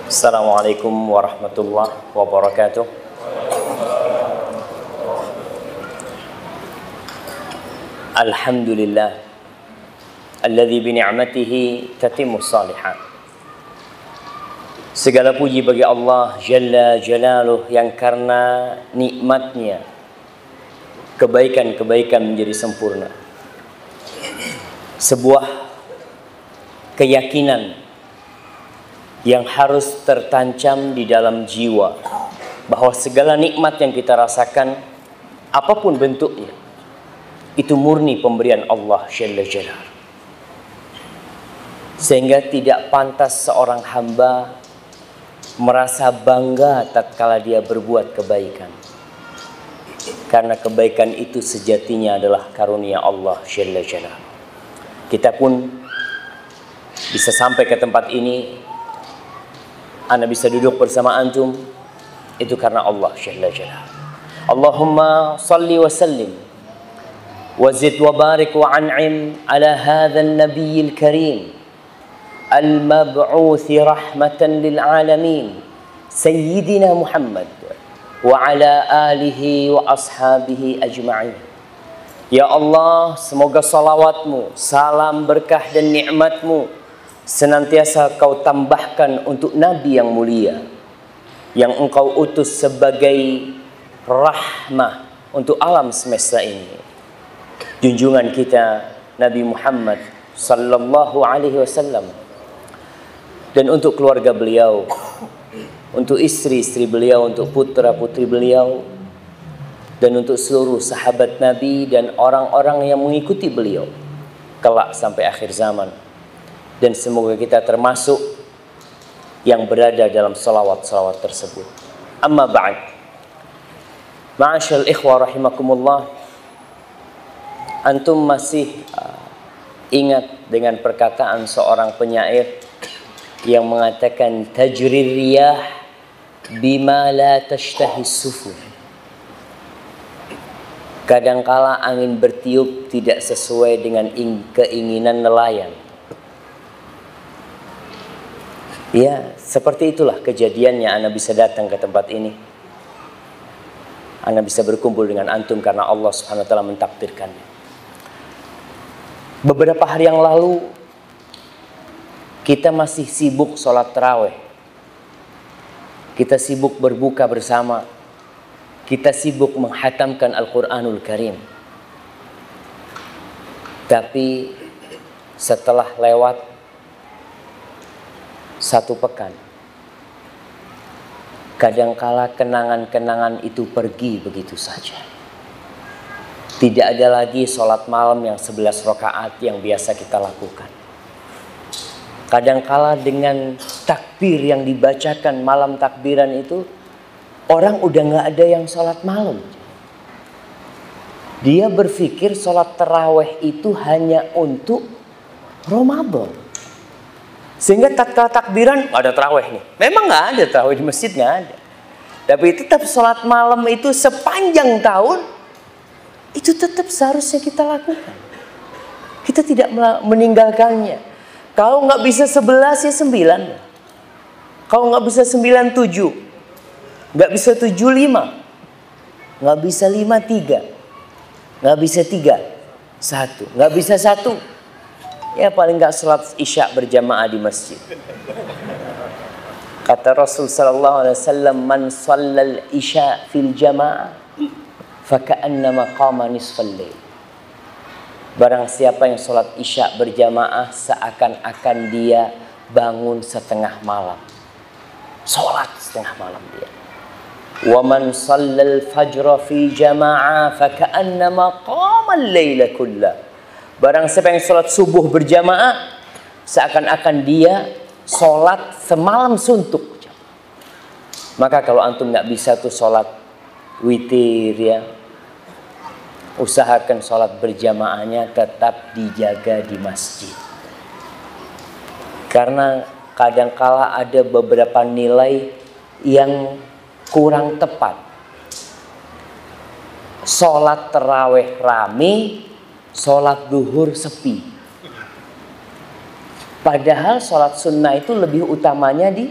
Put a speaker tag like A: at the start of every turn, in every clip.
A: Assalamualaikum warahmatullahi wabarakatuh. Alhamdulillah alladzi bi ni'matihi tatimmus shalihat. Segala puji bagi Allah Jalla Jalaluh yang karena nikmatnya kebaikan-kebaikan menjadi sempurna. Sebuah keyakinan yang harus tertancap di dalam jiwa bahwa segala nikmat yang kita rasakan apapun bentuknya itu murni pemberian Allah Jalla Jalaluh. Sehingga tidak pantas seorang hamba merasa bangga tatkala dia berbuat kebaikan. Karena kebaikan itu sejatinya adalah karunia Allah Jalla Jalaluh. Kita pun bisa sampai ke tempat ini, Anda bisa duduk bersama antum, itu karena Allah Jalla Jalaluh. Allahumma salli wa sallim wa zid wa barik wa an'im ala hadzal nabiyil karim al-mab'uuts rahmatan lil alamin sayyidina Muhammad wa ala alihi wa ashabihi ajma'in. Ya Allah, semoga salawatmu, salam berkah dan nikmatmu senantiasa kau tambahkan untuk Nabi yang mulia yang engkau utus sebagai rahmah untuk alam semesta ini, junjungan kita Nabi Muhammad sallallahu alaihi wasallam, dan untuk keluarga beliau, untuk istri-istri beliau, untuk putra-putri beliau, dan untuk seluruh sahabat Nabi dan orang-orang yang mengikuti beliau kelak sampai akhir zaman. Dan semoga kita termasuk yang berada dalam salawat-salawat tersebut. Amma ba'd. Ma'asyal ikhwa rahimakumullah. Antum masih ingat dengan perkataan seorang penyair yang mengatakan tajrir riyah bima la tashtahi sufur. Kadangkala angin bertiup tidak sesuai dengan keinginan nelayan. Ya, seperti itulah kejadiannya Anda bisa datang ke tempat ini. Anda bisa berkumpul dengan antum karena Allah Subhanahu wa taala mentakdirkannya. Beberapa hari yang lalu kita masih sibuk sholat tarawih. Kita sibuk berbuka bersama. Kita sibuk menghatamkan Al-Quranul Karim. Tapi setelah lewat satu pekan, kadangkala kenangan-kenangan itu pergi begitu saja. Tidak ada lagi sholat malam yang 11 rakaat yang biasa kita lakukan. Kadangkala dengan takbir yang dibacakan malam takbiran itu, orang udah gak ada yang sholat malam. Dia berpikir sholat tarawih itu hanya untuk Ramadan. Sehingga tatkala takbiran ada tarawih nih. Memang gak ada tarawih di masjid, gak ada. Tapi tetap sholat malam itu sepanjang tahun itu tetap seharusnya kita lakukan. Kita tidak meninggalkannya. Kalau nggak bisa 11 ya 9. Kalau nggak bisa 9 7. Nggak bisa 7 5. Nggak bisa 5 3. Nggak bisa 3 1. Nggak bisa 1. Ya paling nggak sholat isya berjamaah di masjid. Kata Rasul sallallahu alaihi wasallam, man shallal isya fil jamaah faka'annama qama nisfal lail. Barang siapa yang sholat isya berjamaah seakan-akan dia bangun setengah malam. Sholat setengah malam dia. Wa man shallal fajra fi jamaah faka'annama qama al-laila kullah. Barang siapa yang sholat subuh berjamaah seakan-akan dia sholat semalam suntuk. Maka kalau antum nggak bisa tuh sholat witir ya, usahakan sholat berjamaahnya tetap dijaga di masjid. Karena kadangkala ada beberapa nilai yang kurang tepat. Sholat tarawih rame, sholat duhur sepi. Padahal sholat sunnah itu lebih utamanya di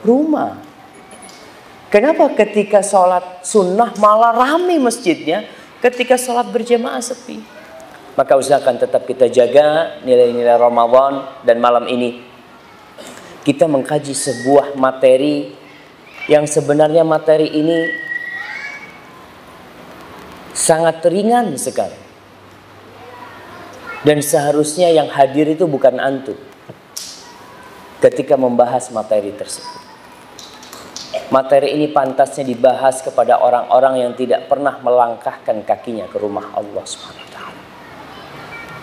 A: rumah. Kenapa ketika sholat sunnah malah ramai masjidnya, ketika sholat berjamaah sepi? Maka usahakan tetap kita jaga nilai-nilai Ramadan. Dan malam ini kita mengkaji sebuah materi yang sebenarnya materi ini sangat ringan sekali. Dan seharusnya yang hadir itu bukan antum ketika membahas materi tersebut. Materi ini pantasnya dibahas kepada orang-orang yang tidak pernah melangkahkan kakinya ke rumah Allah Subhanahu wa taala.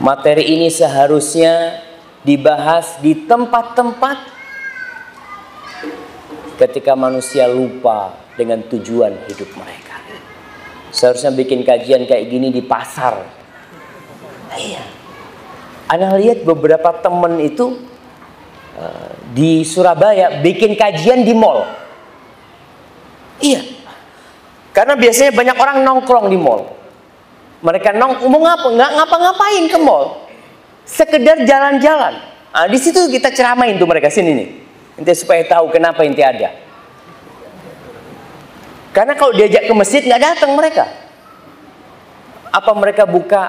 A: Materi ini seharusnya dibahas di tempat-tempat ketika manusia lupa dengan tujuan hidup mereka. Seharusnya bikin kajian kayak gini di pasar. Iya. Ana lihat beberapa temen itu di Surabaya bikin kajian di mall. Iya. Karena biasanya banyak orang nongkrong di mall. Mereka mau nggak ngapa-ngapain ke mall. Sekedar jalan-jalan. Nah, di situ kita ceramain tuh mereka sini nih. Inti supaya tahu kenapa inti ada. Karena kalau diajak ke masjid nggak datang mereka. Apa mereka buka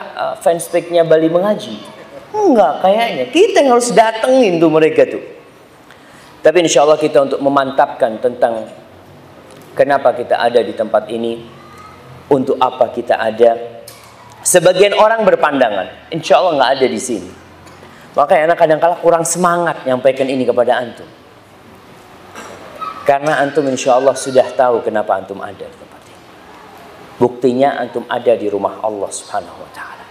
A: fanspage-nya Bali Mengaji? Enggak, kayaknya kita yang harus datengin tuh mereka tuh. Tapi insya Allah kita untuk memantapkan tentang kenapa kita ada di tempat ini, untuk apa kita ada. Sebagian orang berpandangan, insya Allah nggak ada di sini. Makanya anak kadang-kala kurang semangat nyampaikan ini kepada antum. Karena antum insya Allah sudah tahu kenapa antum ada di tempat ini. Buktinya antum ada di rumah Allah Subhanahu wa taala.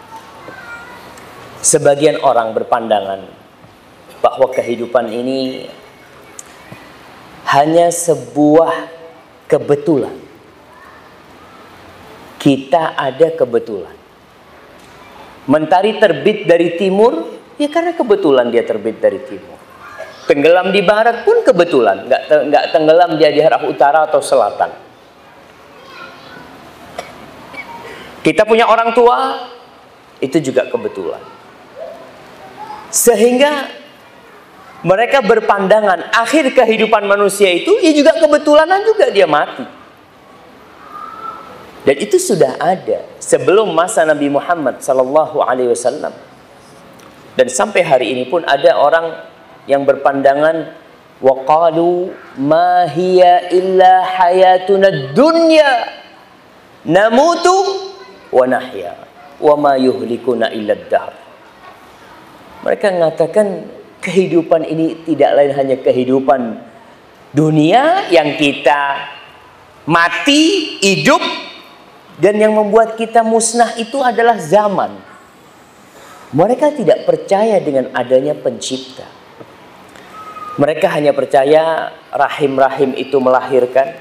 A: Sebagian orang berpandangan bahwa kehidupan ini hanya sebuah kebetulan. Kita ada kebetulan. Mentari terbit dari timur, ya karena kebetulan dia terbit dari timur. Tenggelam di barat pun kebetulan, nggak tenggelam dia di arah utara atau selatan. Kita punya orang tua, itu juga kebetulan. Sehingga mereka berpandangan akhir kehidupan manusia itu ya juga kebetulanan juga dia mati. Dan itu sudah ada sebelum masa Nabi Muhammad sallallahu alaihi wasallam. Dan sampai hari ini pun ada orang yang berpandangan waqalu ma hiya illa hayatuna dunya namutu wa nahya wa ma yuhlikuna illa ad-dahr. Mereka mengatakan kehidupan ini tidak lain hanya kehidupan dunia yang kita mati, hidup, dan yang membuat kita musnah itu adalah zaman. Mereka tidak percaya dengan adanya pencipta. Mereka hanya percaya rahim-rahim itu melahirkan,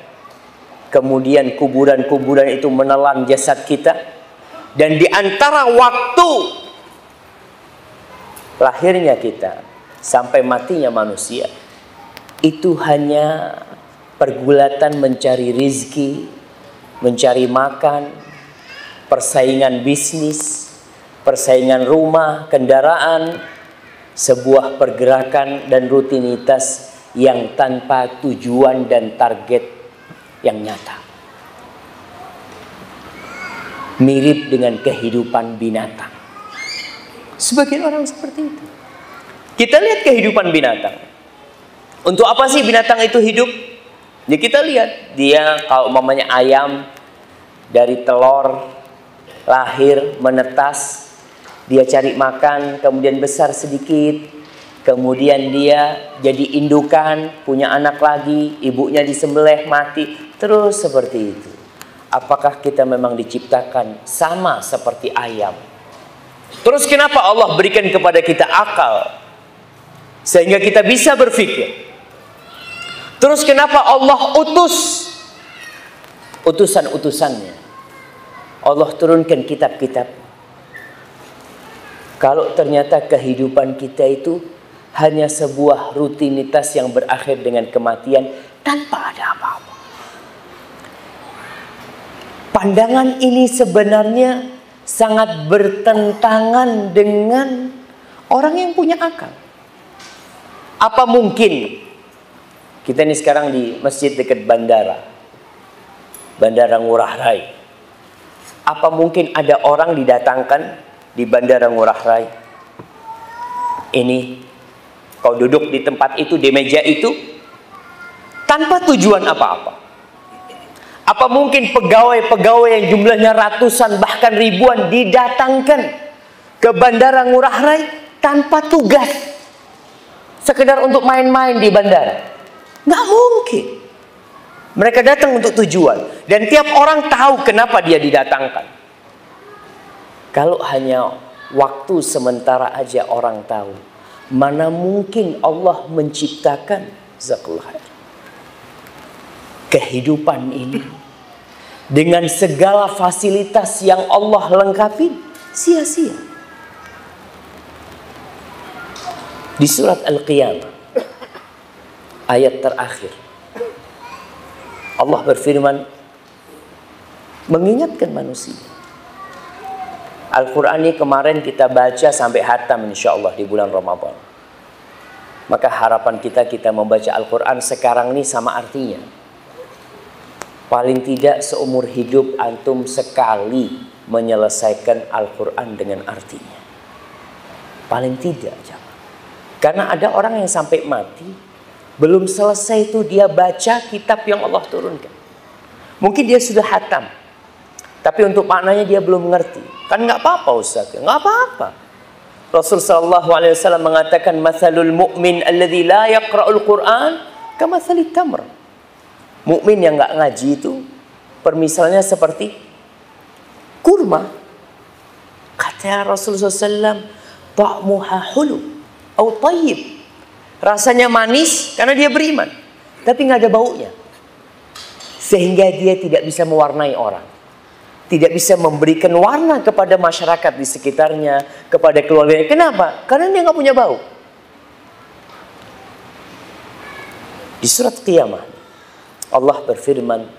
A: kemudian kuburan-kuburan itu menelan jasad kita, dan di antara waktu lahirnya kita sampai matinya manusia itu hanya pergulatan mencari rizki, mencari makan, persaingan bisnis, persaingan rumah, kendaraan, sebuah pergerakan dan rutinitas yang tanpa tujuan dan target yang nyata. Mirip dengan kehidupan binatang. Sebagian orang seperti itu. Kita lihat kehidupan binatang. Untuk apa sih binatang itu hidup? Ya kita lihat. Dia kalau umpamanya ayam dari telur lahir menetas, dia cari makan, kemudian besar sedikit, kemudian dia jadi indukan, punya anak lagi, ibunya disembelih mati, terus seperti itu. Apakah kita memang diciptakan sama seperti ayam? Terus kenapa Allah berikan kepada kita akal sehingga kita bisa berpikir? Terus kenapa Allah utus utusan-utusannya? Allah turunkan kitab-kitab. Kalau ternyata kehidupan kita itu hanya sebuah rutinitas yang berakhir dengan kematian tanpa ada apa-apa. Pandangan ini sebenarnya sangat bertentangan dengan orang yang punya akal. Apa mungkin Kita ini sekarang di masjid dekat bandara. Bandara Ngurah Rai. Apa mungkin ada orang didatangkan di Bandara Ngurah Rai? Ini kau duduk di tempat itu, di meja itu, tanpa tujuan apa-apa. Apa mungkin pegawai-pegawai yang jumlahnya ratusan bahkan ribuan didatangkan ke Bandara Ngurah Rai tanpa tugas, sekedar untuk main-main di bandara? Nggak mungkin. Mereka datang untuk tujuan, dan tiap orang tahu kenapa dia didatangkan. Kalau hanya waktu sementara aja orang tahu, mana mungkin Allah menciptakan kehidupan ini dengan segala fasilitas yang Allah lengkapi sia-sia. Di surat Al-Qiyamah ayat terakhir, Allah berfirman mengingatkan manusia. Al-Quran ini kemarin kita baca sampai hatam insyaAllah di bulan Ramadan. Maka harapan kita membaca Al-Quran sekarang ini sama artinya. Paling tidak seumur hidup antum sekali menyelesaikan Al-Quran dengan artinya. Paling tidak. Karena ada orang yang sampai mati, belum selesai itu dia baca kitab yang Allah turunkan. Mungkin dia sudah hatam, tapi untuk maknanya dia belum mengerti. Kan nggak apa-apa Ustaz, nggak apa-apa. Rasul sallallahu alaihi wasallam mengatakan, "Matsalul mu'min alladzi la yaqra'ul Qur'an kamatsalit tamr." Mukmin yang nggak ngaji itu permisalnya seperti kurma. Kata Rasulullah SAW, "Ta'muha hulu atau tayyib." Rasanya manis karena dia beriman, tapi nggak ada baunya, sehingga dia tidak bisa mewarnai orang, tidak bisa memberikan warna kepada masyarakat di sekitarnya, kepada keluarganya. Kenapa? Karena dia nggak punya bau. Di surat Qiyamah Allah berfirman,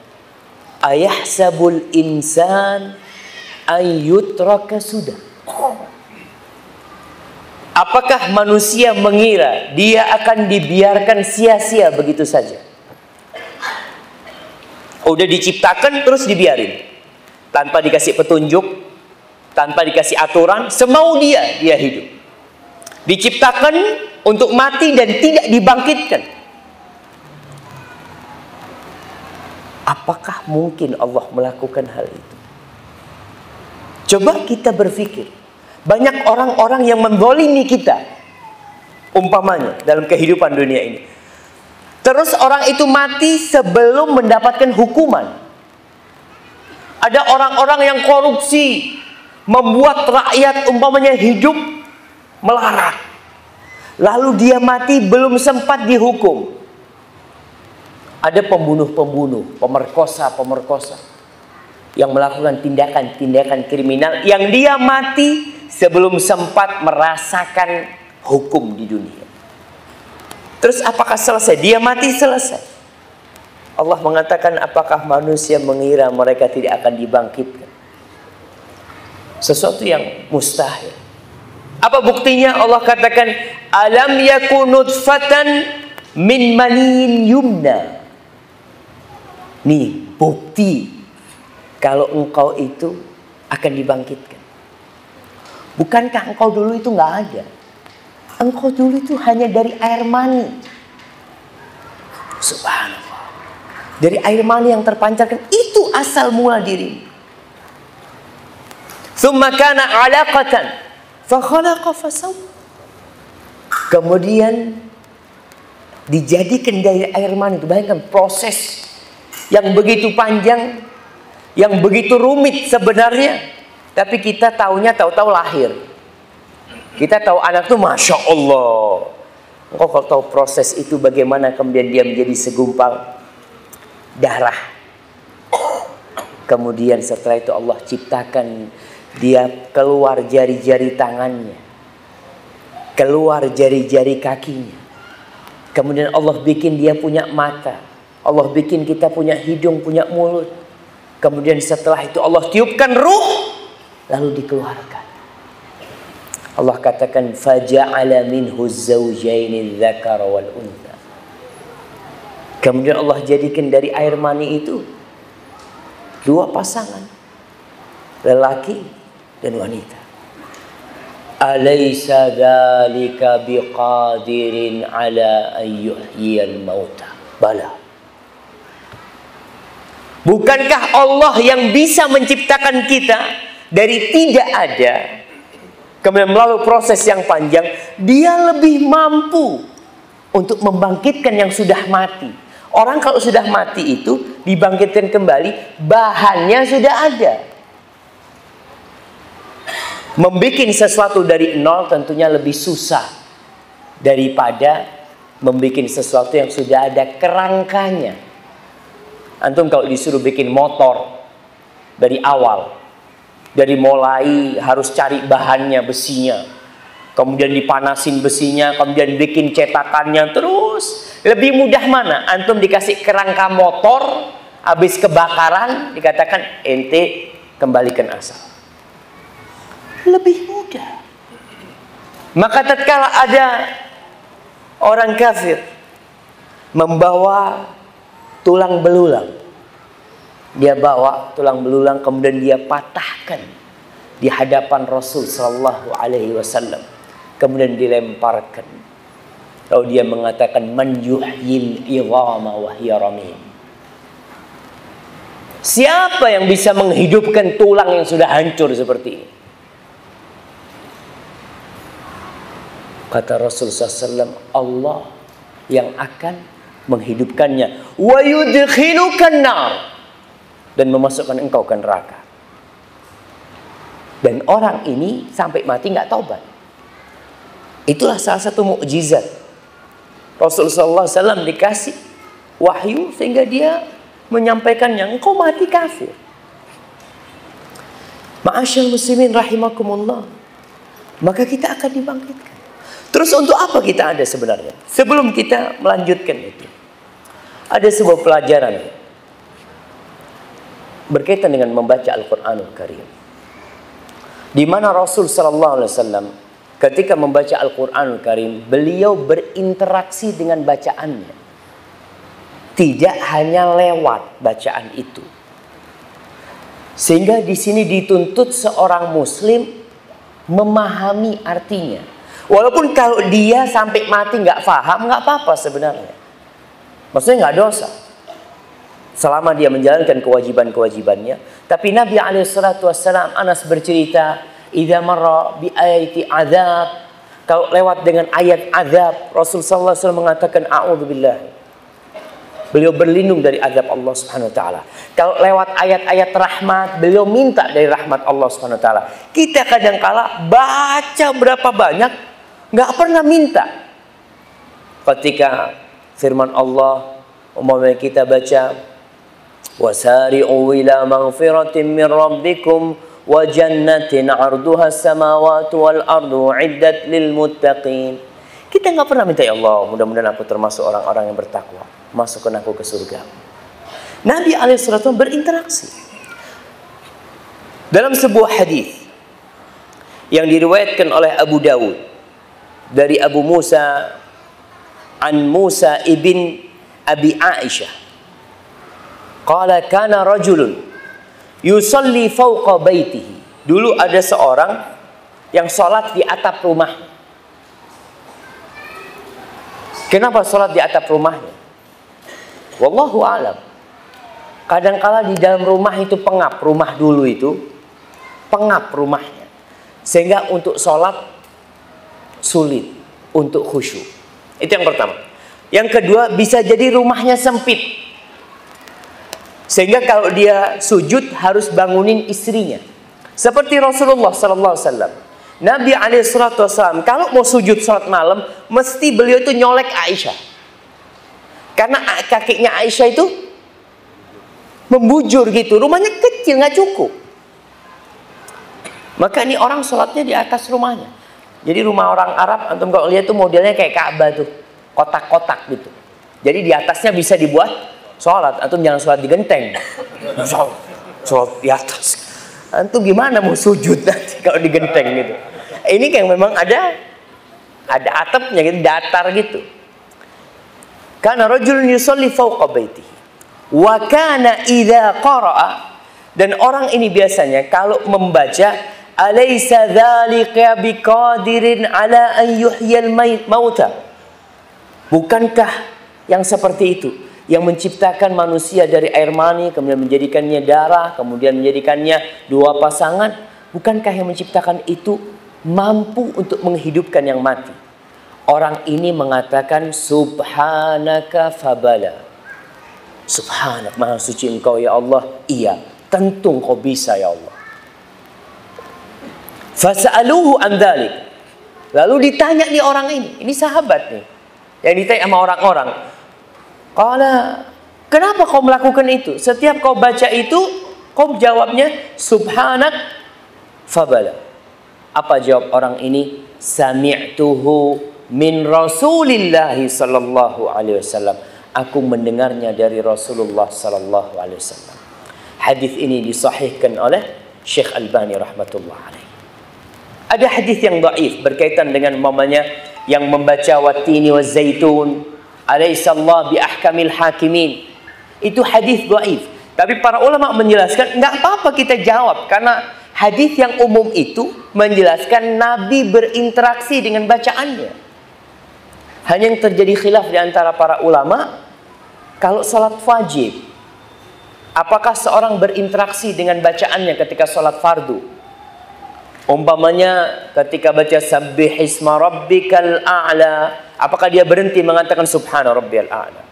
A: "Ayahsabul insan ayyutraka sudah." Apakah manusia mengira dia akan dibiarkan sia-sia begitu saja? Udah diciptakan terus dibiarin, tanpa dikasih petunjuk, tanpa dikasih aturan, semau dia hidup. Diciptakan untuk mati dan tidak dibangkitkan. Apakah mungkin Allah melakukan hal itu? Coba kita berpikir. Banyak orang-orang yang menzalimi kita, umpamanya dalam kehidupan dunia ini. Terus orang itu mati sebelum mendapatkan hukuman. Ada orang-orang yang korupsi, membuat rakyat umpamanya hidup melarat. Lalu dia mati belum sempat dihukum. Ada pembunuh-pembunuh, pemerkosa-pemerkosa yang melakukan tindakan-tindakan kriminal yang dia mati sebelum sempat merasakan hukum di dunia. Terus apakah selesai? Dia mati selesai. Allah mengatakan, apakah manusia mengira mereka tidak akan dibangkitkan? Sesuatu yang mustahil. Apa buktinya? Allah katakan, alam yakun nutfatan min maniin yumna. Nih bukti kalau engkau itu akan dibangkitkan. Bukankah engkau dulu itu nggak ada? Engkau dulu itu hanya dari air mani. Subhanallah. Dari air mani yang terpancarkan, itu asal mula diri. Tsumma kana 'alaqatan fa khalaqa fasawwa. Kemudian dijadikan dari air mani. Bayangkan proses yang begitu panjang, yang begitu rumit sebenarnya, tapi kita taunya tahu-tahu lahir. Kita tahu anak itu Masya Allah. Engkau kalau tahu proses itu bagaimana kemudian dia menjadi segumpal darah. Kemudian setelah itu Allah ciptakan dia keluar jari-jari tangannya, keluar jari-jari kakinya. Kemudian Allah bikin dia punya mata, Allah bikin kita punya hidung, punya mulut. Kemudian setelah itu Allah tiupkan ruh, lalu dikeluarkan. Allah katakan faja'ala minhu zawjaini dzakara wal untha. Kemudian Allah jadikan dari air mani itu dua pasangan, lelaki dan wanita. Alaysa dzalika biqadirin ala an yuhyiyal mauta. Bala. Bukankah Allah yang bisa menciptakan kita dari tidak ada, kemudian melalui proses yang panjang, Dia lebih mampu untuk membangkitkan yang sudah mati. Orang kalau sudah mati itu dibangkitkan kembali, bahannya sudah ada. Membikin sesuatu dari nol tentunya lebih susah daripada membikin sesuatu yang sudah ada kerangkanya. Antum kalau disuruh bikin motor dari awal, dari mulai harus cari bahannya, besinya, kemudian dipanasin besinya, kemudian bikin cetakannya, terus lebih mudah mana? Antum dikasih kerangka motor, habis kebakaran dikatakan ente kembalikan asal. Lebih mudah. Maka tatkala ada orang kafir membawa tulang belulang, dia bawa tulang belulang kemudian dia patahkan di hadapan Rasul sallallahu alaihi wasallam, kemudian dilemparkan. Lalu dia mengatakan man yuhyil idhama wa hiya ramim. Siapa yang bisa menghidupkan tulang yang sudah hancur seperti ini? Kata Rasul SAW, Allah yang akan menghidupkannya. Wa yudkhilukan nar, dan memasukkan engkau ke neraka. Dan orang ini sampai mati nggak taubat. Itulah salah satu mukjizat. Rasulullah SAW dikasih wahyu sehingga dia menyampaikannya. Engkau mati kafir. Ma'asyal muslimin rahimakumullah. Maka kita akan dibangkitkan. Terus untuk apa kita ada sebenarnya? Sebelum kita melanjutkan itu, ada sebuah pelajaran berkaitan dengan membaca Al-Quranul Karim, di mana Rasul Sallallahu Alaihi Wasallam ketika membaca Al-Quranul Karim, beliau berinteraksi dengan bacaannya, tidak hanya lewat bacaan itu. Sehingga di sini dituntut seorang Muslim memahami artinya. Walaupun kalau dia sampai mati nggak paham, nggak apa-apa sebenarnya. Maksudnya nggak dosa, selama dia menjalankan kewajiban-kewajibannya. Tapi Nabi SAW, Anas bercerita, idza marra bi ayati azab, kalau lewat dengan ayat azab, Rasulullah SAW mengatakan a'udzubillah. Beliau berlindung dari azab Allah Subhanahu wa taala. Kalau lewat ayat-ayat rahmat, beliau minta dari rahmat Allah Subhanahu wa taala. Kita kadang-kala baca berapa banyak, nggak pernah minta. Ketika firman Allah, umpamanya kita baca wasari'u ila maghfiratin min rabbikum wa jannatin 'arduha as-samawati wal ardu 'iddat lil muttaqin. Kita nggak pernah minta, ya Allah, mudah-mudahan aku termasuk orang-orang yang bertakwa, masukkan aku ke surga. Nabi alaihissalam berinteraksi. Dalam sebuah hadis yang diriwayatkan oleh Abu Dawud dari Abu Musa an Musa ibn Abi Aisyah, qala kana rajulun yusalli fawqa baitihi. Dulu ada seorang yang sholat di atap rumahnya. Kenapa sholat di atap rumahnya? Wallahu a'lam. Kadangkala di dalam rumah itu pengap, rumah dulu itu pengap rumahnya, sehingga untuk sholat sulit, untuk khusyuk. Itu yang pertama. Yang kedua, bisa jadi rumahnya sempit, sehingga kalau dia sujud harus bangunin istrinya. Seperti Rasulullah SAW. Nabi SAW kalau mau sujud sholat malam, mesti beliau itu nyolek Aisyah. Karena kakinya Aisyah itu membujur gitu. Rumahnya kecil, nggak cukup. Maka ini orang sholatnya di atas rumahnya. Jadi rumah orang Arab, antum kalau lihat tuh modelnya kayak Ka'bah tuh, kotak-kotak gitu. Jadi di atasnya bisa dibuat sholat. Antum jangan sholat di genteng, sholat di atas. Antum gimana mau sujud nanti kalau di genteng gitu? Ini kayak memang ada atapnya gitu, datar gitu. Kana rajulun yusalli fawqa baitihi wa kana idza qara'a, dan orang ini biasanya kalau membaca alaysa dzalika biqadirin ala an yuhyal mauta, bukankah yang seperti itu yang menciptakan manusia dari air mani kemudian menjadikannya darah kemudian menjadikannya dua pasangan, bukankah yang menciptakan itu mampu untuk menghidupkan yang mati? Orang ini mengatakan subhanaka fabala, subhanak, maha suci engkau ya Allah. Iya, tentu engkau bisa ya Allah. Fasa'aluhu an dzalik, lalu ditanya nih orang ini sahabat nih yang ditanya sama orang-orang. Qala, kenapa kau melakukan itu? Setiap kau baca itu kau jawabnya subhanak fabala. Apa jawab orang ini? Sami'tuhu min Rasulillah sallallahu alaihi wasallam. Aku mendengarnya dari Rasulullah sallallahu alaihi wasallam. Hadis ini disahihkan oleh Syekh Albani rahmatullah alaihi. Ada hadis yang dhaif berkaitan dengan mamanya yang membaca watini wazaitun alaihissallah bi ahkamil hakimin. Itu hadis dhaif. Tapi para ulama menjelaskan enggak apa-apa kita jawab, karena hadis yang umum itu menjelaskan Nabi berinteraksi dengan bacaannya. Hanya yang terjadi khilaf di antara para ulama, kalau salat wajib, apakah seorang berinteraksi dengan bacaannya ketika salat fardu? Umpamanya ketika baca sabbihisma rabbikal a'la, apakah dia berhenti mengatakan subhana rabbiyal a'la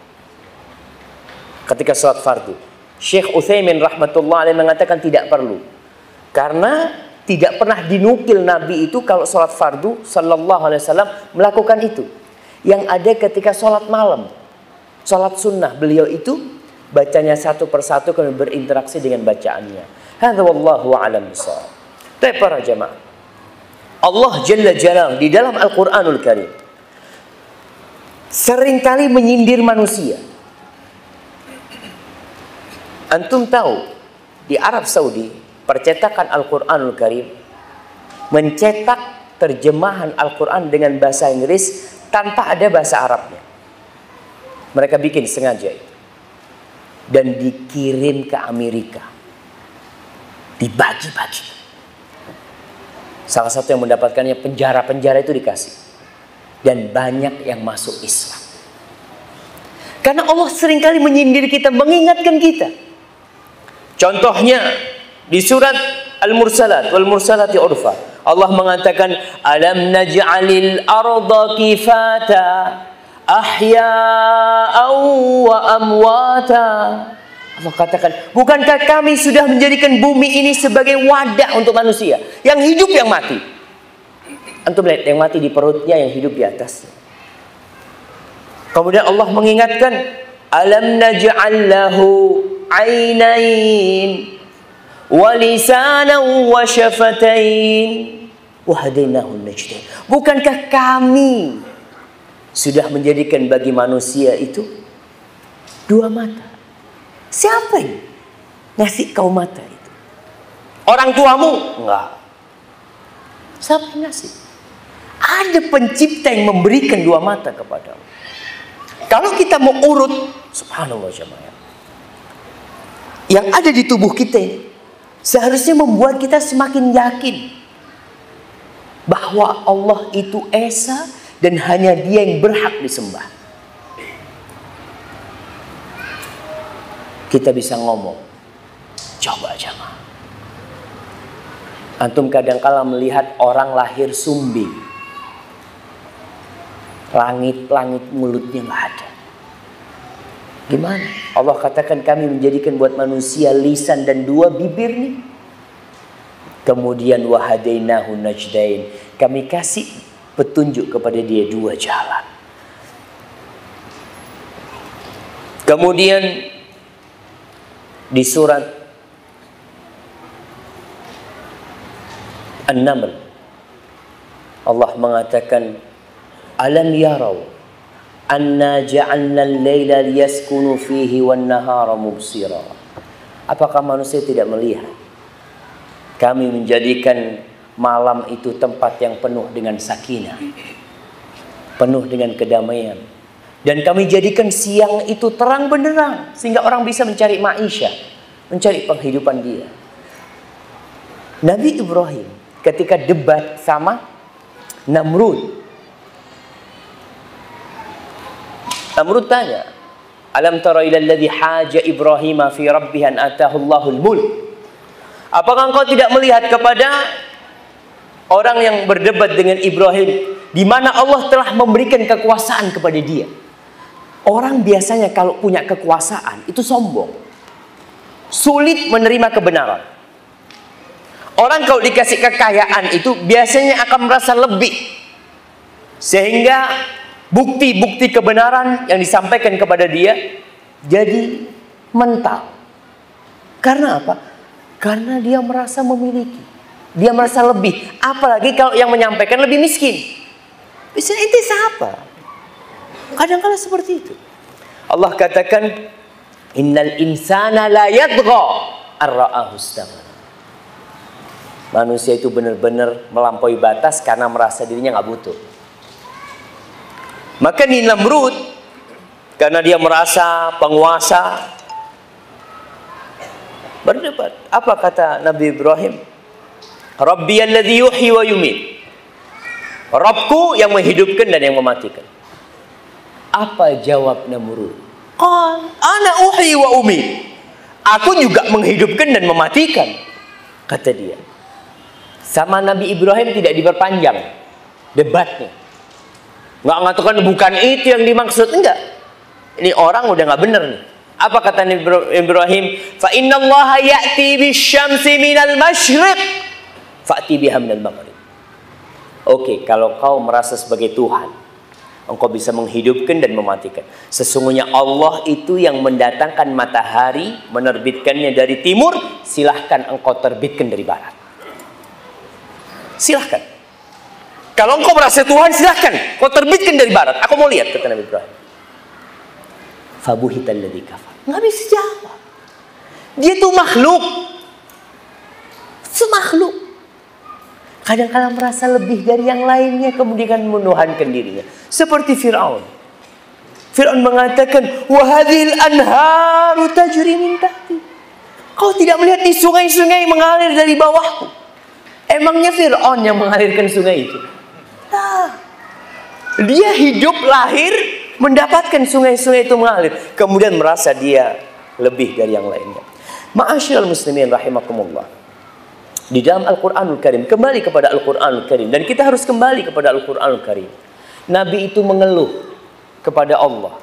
A: ketika salat fardu? Syekh Utsaimin rahmatullah alaihi mengatakan tidak perlu, karena tidak pernah dinukil Nabi itu kalau salat fardu sallallahu alaihi wasallam melakukan itu. Yang ada ketika sholat malam, sholat sunnah, beliau itu bacanya satu persatu kemudian berinteraksi dengan bacaannya. Hadza wallahu a'lam bishawab. Tapi para jamaah, Allah Jalla Jalaluhu di dalam Al-Qur'anul Karim seringkali menyindir manusia. Antum tahu di Arab Saudi percetakan Al-Qur'anul Karim mencetak terjemahan Al-Quran dengan bahasa Inggris tanpa ada bahasa Arabnya. Mereka bikin sengaja itu. Dan dikirim ke Amerika. Dibagi-bagi. Salah satu yang mendapatkannya penjara-penjara itu dikasih. Dan banyak yang masuk Islam. Karena Allah seringkali menyindir kita, mengingatkan kita. Contohnya di surat Al-Mursalat, wal mursalati urfa. Allah mengatakan alam naj'alil arda kifata ahya'aw wa amwata. Allah katakan, bukankah kami sudah menjadikan bumi ini sebagai wadah untuk manusia, yang hidup yang mati. Antum lihat, yang mati di perutnya, yang hidup di atasnya. Kemudian Allah mengingatkan alam naj'al lahu ainain walisanan wa syafatain wa hadainahu najdain. Bukankah kami sudah menjadikan bagi manusia itu dua mata? Siapa yang ngasih kau mata itu? Orang tuamu? Enggak. Siapa yang ngasih? Ada pencipta yang memberikan dua mata kepadamu. Kalau kita mau urut, subhanallah jemaah, yang ada di tubuh kita ini seharusnya membuat kita semakin yakin bahwa Allah itu Esa dan hanya Dia yang berhak disembah. Kita bisa ngomong, coba jamaah. Antum kadang-kala melihat orang lahir sumbing, langit-langit mulutnya nggak ada. Gimana? Allah katakan kami menjadikan buat manusia lisan dan dua bibir nih. Kemudian wahadainahu najdain. Kami kasih petunjuk kepada dia dua jalan. Kemudian di surat An-Naml Allah mengatakan alam yarau anna ja'alna al-laila liyaskunu fihi wan-nahara mubsira. Apakah manusia tidak melihat kami menjadikan malam itu tempat yang penuh dengan sakinah, penuh dengan kedamaian, Dan kami jadikan siang itu terang benderang sehingga orang bisa mencari maisha, mencari penghidupan dia. Nabi Ibrahim ketika debat sama Namrud. Namrud tanya, "Alam tara ila alladhi haja Ibrahim fi rabbih an atahu Allahul mulk?" Apakah engkau tidak melihat kepada orang yang berdebat dengan Ibrahim, di mana Allah telah memberikan kekuasaan kepada dia? Orang biasanya kalau punya kekuasaan itu sombong, sulit menerima kebenaran. Orang kalau dikasih kekayaan itu biasanya akan merasa lebih, sehingga bukti-bukti kebenaran yang disampaikan kepada dia jadi mental. Karena apa? Karena dia merasa memiliki, dia merasa lebih. Apalagi kalau yang menyampaikan lebih miskin. Biasanya itu siapa? Kadang-kadang seperti itu. Allah katakan, innal insana la yadgha ar-ra'ahu istaghna. Manusia itu benar-benar melampaui batas karena merasa dirinya nggak butuh. Maka di Namrud, karena dia merasa penguasa, berdebat. Apa kata Nabi Ibrahim? Rabbi alladhi yuhyi wa yumit. Rabbku yang menghidupkan dan yang mematikan. Apa jawab Namrud? Qal ana uhyi wa umit. Aku juga menghidupkan dan mematikan, kata dia. Sama Nabi Ibrahim tidak diperpanjang debatnya. Nggak mengatakan bukan itu yang dimaksud, enggak. Ini orang udah nggak benar nih. Apa kata Nabi Ibrahim? Fa innallaha ya'ti bisyamsi minal masyriq fa'ti biha minal maghrib. Oke, kalau kau merasa sebagai Tuhan, engkau bisa menghidupkan dan mematikan. Sesungguhnya Allah itu yang mendatangkan matahari, menerbitkannya dari timur. Silahkan engkau terbitkan dari barat. Silahkan. Kalau engkau merasa Tuhan, silahkan kau terbitkan dari barat. Aku mau lihat, kata Nabi Ibrahim. Fabuhital ladzi kafar. Nggak bisa jawab. Dia tuh makhluk. Semakhluk. Kadang-kadang merasa lebih dari yang lainnya, kemudian menuhankan dirinya. Seperti Fir'aun. Fir'aun mengatakan, wa hadhil anharu tajri min tahti. Kau tidak melihat di sungai-sungai mengalir dari bawahku? Emangnya Fir'aun yang mengalirkan sungai itu? Nah, dia hidup, lahir, mendapatkan sungai-sungai itu mengalir. Kemudian merasa dia lebih dari yang lainnya. Ma'asyiral muslimin rahimakumullah. Di dalam Al-Quranul Karim, kembali kepada Al-Quranul Karim. Dan kita harus kembali kepada Al-Quranul Karim. Nabi itu mengeluh kepada Allah.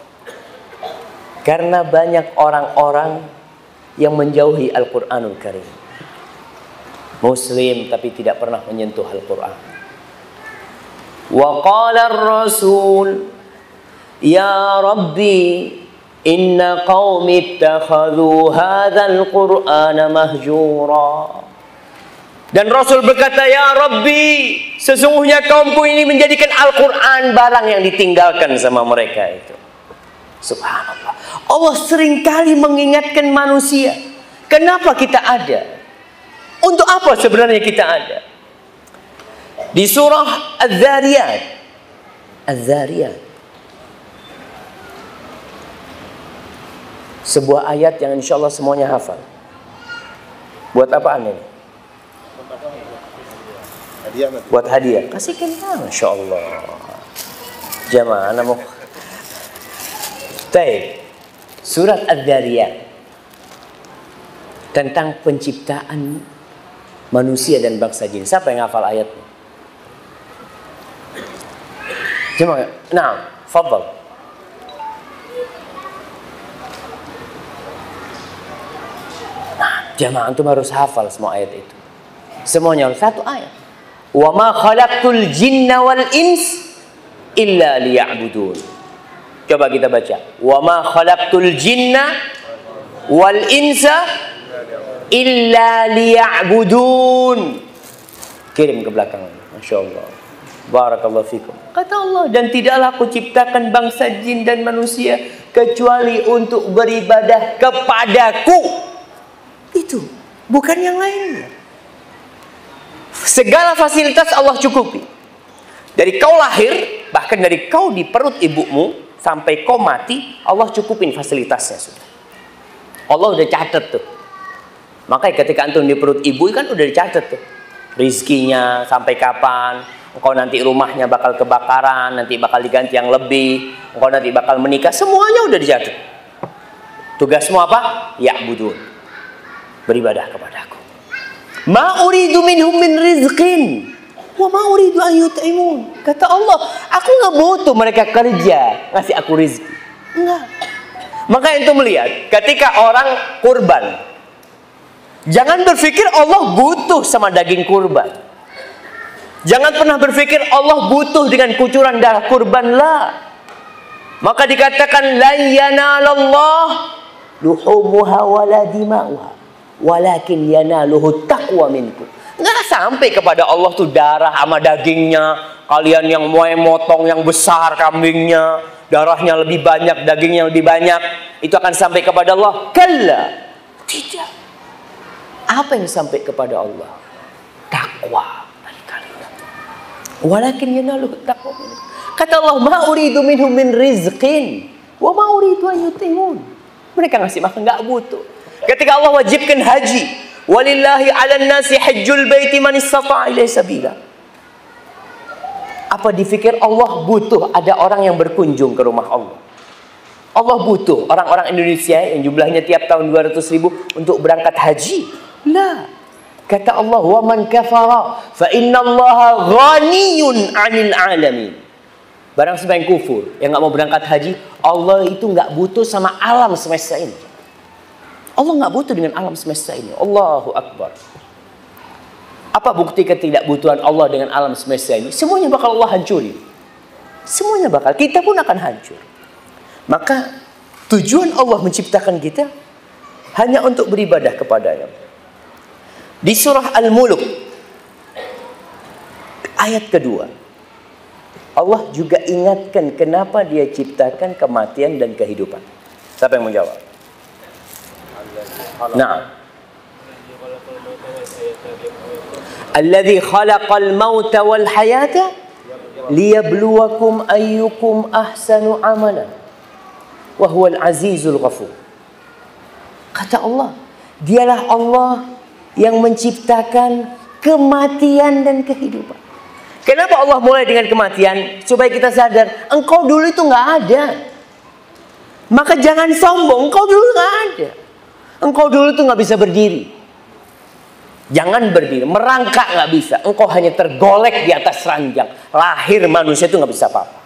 A: Karena banyak orang-orang yang menjauhi Al-Quranul Karim. Muslim tapi tidak pernah menyentuh Al-Quran. Wa qala ar-rasul, ya Rabbi, inna qaumi ittakhadhu hadzal Qur'ana mahjura. Dan Rasul berkata, ya Rabbi, sesungguhnya kaumku ini menjadikan Al-Quran barang yang ditinggalkan sama mereka itu. Subhanallah. Allah seringkali mengingatkan manusia. Kenapa kita ada? Untuk apa sebenarnya kita ada? Di surah Az-Zariyat. Az-Zariyat. Sebuah ayat yang insya Allah semuanya hafal. Buat apaan ini? Buat hadiah. Kasihkan, Masya Allah. Jamaah anak mau. Baik. Surat Az-Zariyat tentang penciptaan manusia dan bangsa jin. Siapa yang hafal ayatnya? Jemaah. Nah, fadhal. Nah, jemaah antum harus hafal semua ayat itu. Semuanya satu ayat. Wa ma khalaqtul jinna wal ins illa liya'budun. Coba kita baca. Wa ma khalaqtul jinna wal insa illa liya'budun. Kirim ke belakang. Masya Allah. Barakallahu fikum. Kata Allah, dan tidaklah aku ciptakan bangsa jin dan manusia kecuali untuk beribadah kepadaku. Itu bukan yang lainnya. Segala fasilitas Allah cukupi. Dari kau lahir, bahkan dari kau di perut ibumu, sampai kau mati, Allah cukupin fasilitasnya sudah. Allah udah catat tuh. Makanya ketika antum di perut ibu kan udah dicatat tuh. Rizkinya sampai kapan, engkau nanti rumahnya bakal kebakaran, nanti bakal diganti yang lebih, engkau nanti bakal menikah, semuanya udah dicatat. Tugasmu apa? Ya'budun. Beribadah kepadaku. Ma uridu minhum min rizqin wa ma uridu an yut'imun. Kata Allah, aku nggak butuh mereka kerja ngasih aku rizki. Enggak. Maka itu melihat ketika orang kurban, jangan berpikir Allah butuh sama daging kurban. Jangan pernah berpikir Allah butuh dengan kucuran darah kurban, lah. Maka dikatakan la yanalallah luhumuha wala dima'uha walakin yanaluhu taqwa minkum. Nggak sampai kepada Allah tuh darah sama dagingnya. Kalian yang mau motong yang besar kambingnya, darahnya lebih banyak, dagingnya lebih banyak, itu akan sampai kepada Allah? Kalla. Tidak. Apa yang sampai kepada Allah? Takwa dari kalian. Walakin yanaluhu taqwa minkum. Kata Allah, ma uridu minhum min rizqin wa ma uridu an yut'imun. Mereka ngasih makan nggak butuh. Ketika Allah wajibkan haji, walillahi 'alan nasi hajjul baiti man istata'a ilaihi sabila. Apa dipikir Allah butuh ada orang yang berkunjung ke rumah Allah? Allah butuh orang-orang Indonesia yang jumlahnya tiap tahun 200.000 untuk berangkat haji? Lah. Kata Allah, wa man kafara fa innallaha ghaniyun 'anil 'alamin. Barang siapa yang kufur, yang nggak mau berangkat haji, Allah itu nggak butuh sama alam semesta ini. Allah nggak butuh dengan alam semesta ini. Allahu Akbar. Apa bukti ketidakbutuhan Allah dengan alam semesta ini? Semuanya bakal Allah hancurin. Semuanya bakal. Kita pun akan hancur. Maka tujuan Allah menciptakan kita hanya untuk beribadah kepadanya. Di surah Al-Mulk ayat kedua, Allah juga ingatkan kenapa dia ciptakan kematian dan kehidupan. Siapa yang mau jawab? Nah, alladzi khalaqal mauta wal hayata liyabluwakum ayyukum ahsanu amala wa huwal azizul ghafur. Kata Allah, dialah Allah yang menciptakan kematian dan kehidupan. Kenapa Allah mulai dengan kematian? Supaya kita sadar, engkau dulu itu nggak ada. Maka jangan sombong, engkau dulu nggak ada. Engkau dulu tuh nggak bisa berdiri. Jangan berdiri, merangkak nggak bisa. Engkau hanya tergolek di atas ranjang. Lahir manusia itu nggak bisa apa-apa.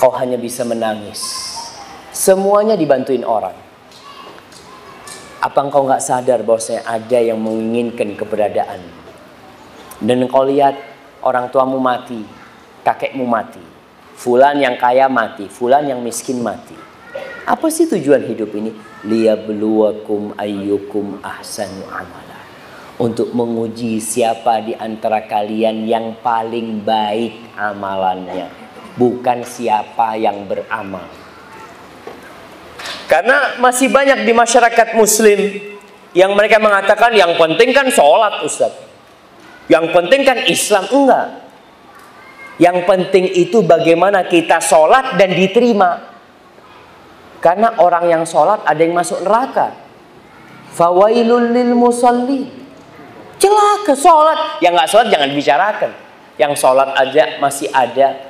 A: Kau hanya bisa menangis. Semuanya dibantuin orang. Apa engkau nggak sadar bahwasanya ada yang menginginkan keberadaan? Dan engkau lihat orang tuamu mati, kakekmu mati, fulan yang kaya mati, fulan yang miskin mati. Apa sih tujuan hidup ini? Liyabluwakum ayyukum ahsanu amala. Untuk menguji siapa di antara kalian yang paling baik amalannya, bukan siapa yang beramal. Karena masih banyak di masyarakat muslim yang mereka mengatakan yang penting kan sholat, Ustaz. Yang penting kan Islam. Enggak. Yang penting itu bagaimana kita sholat dan diterima. Karena orang yang sholat ada yang masuk neraka. Fawailul lil musalli. Celaka sholat. Yang nggak sholat jangan dibicarakan. Yang sholat aja masih ada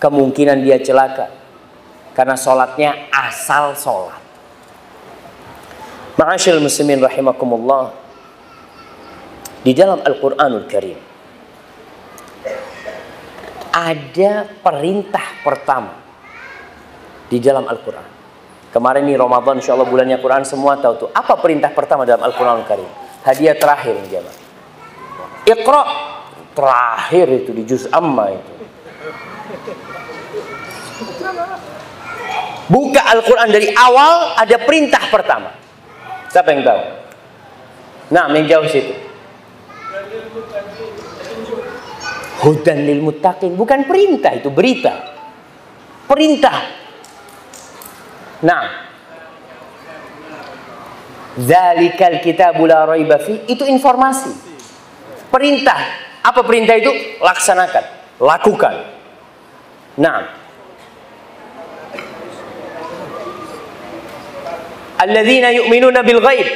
A: kemungkinan dia celaka. Karena sholatnya asal sholat. Ma'asyil muslimin rahimakumullah. Di dalam Al-Quranul Karim ada perintah pertama di dalam Al-Quran. Kemarin nih Ramadan, insya Allah bulannya Quran, semua tahu tuh. Apa perintah pertama dalam Al-Quranul Karim? Hadiah terakhir nih jemaah. Iqra, terakhir itu di juz amma itu. Buka Al-Quran dari awal, ada perintah pertama. Siapa yang tahu? Nah, yang jauh situ. Hudan lil muttaqin, bukan perintah, itu berita. Perintah. Nah, zalikal kitabul la raiba fi, itu informasi. Perintah. Apa perintah itu? Laksanakan, lakukan. Nah, alladzina yu'minuna bil ghaib.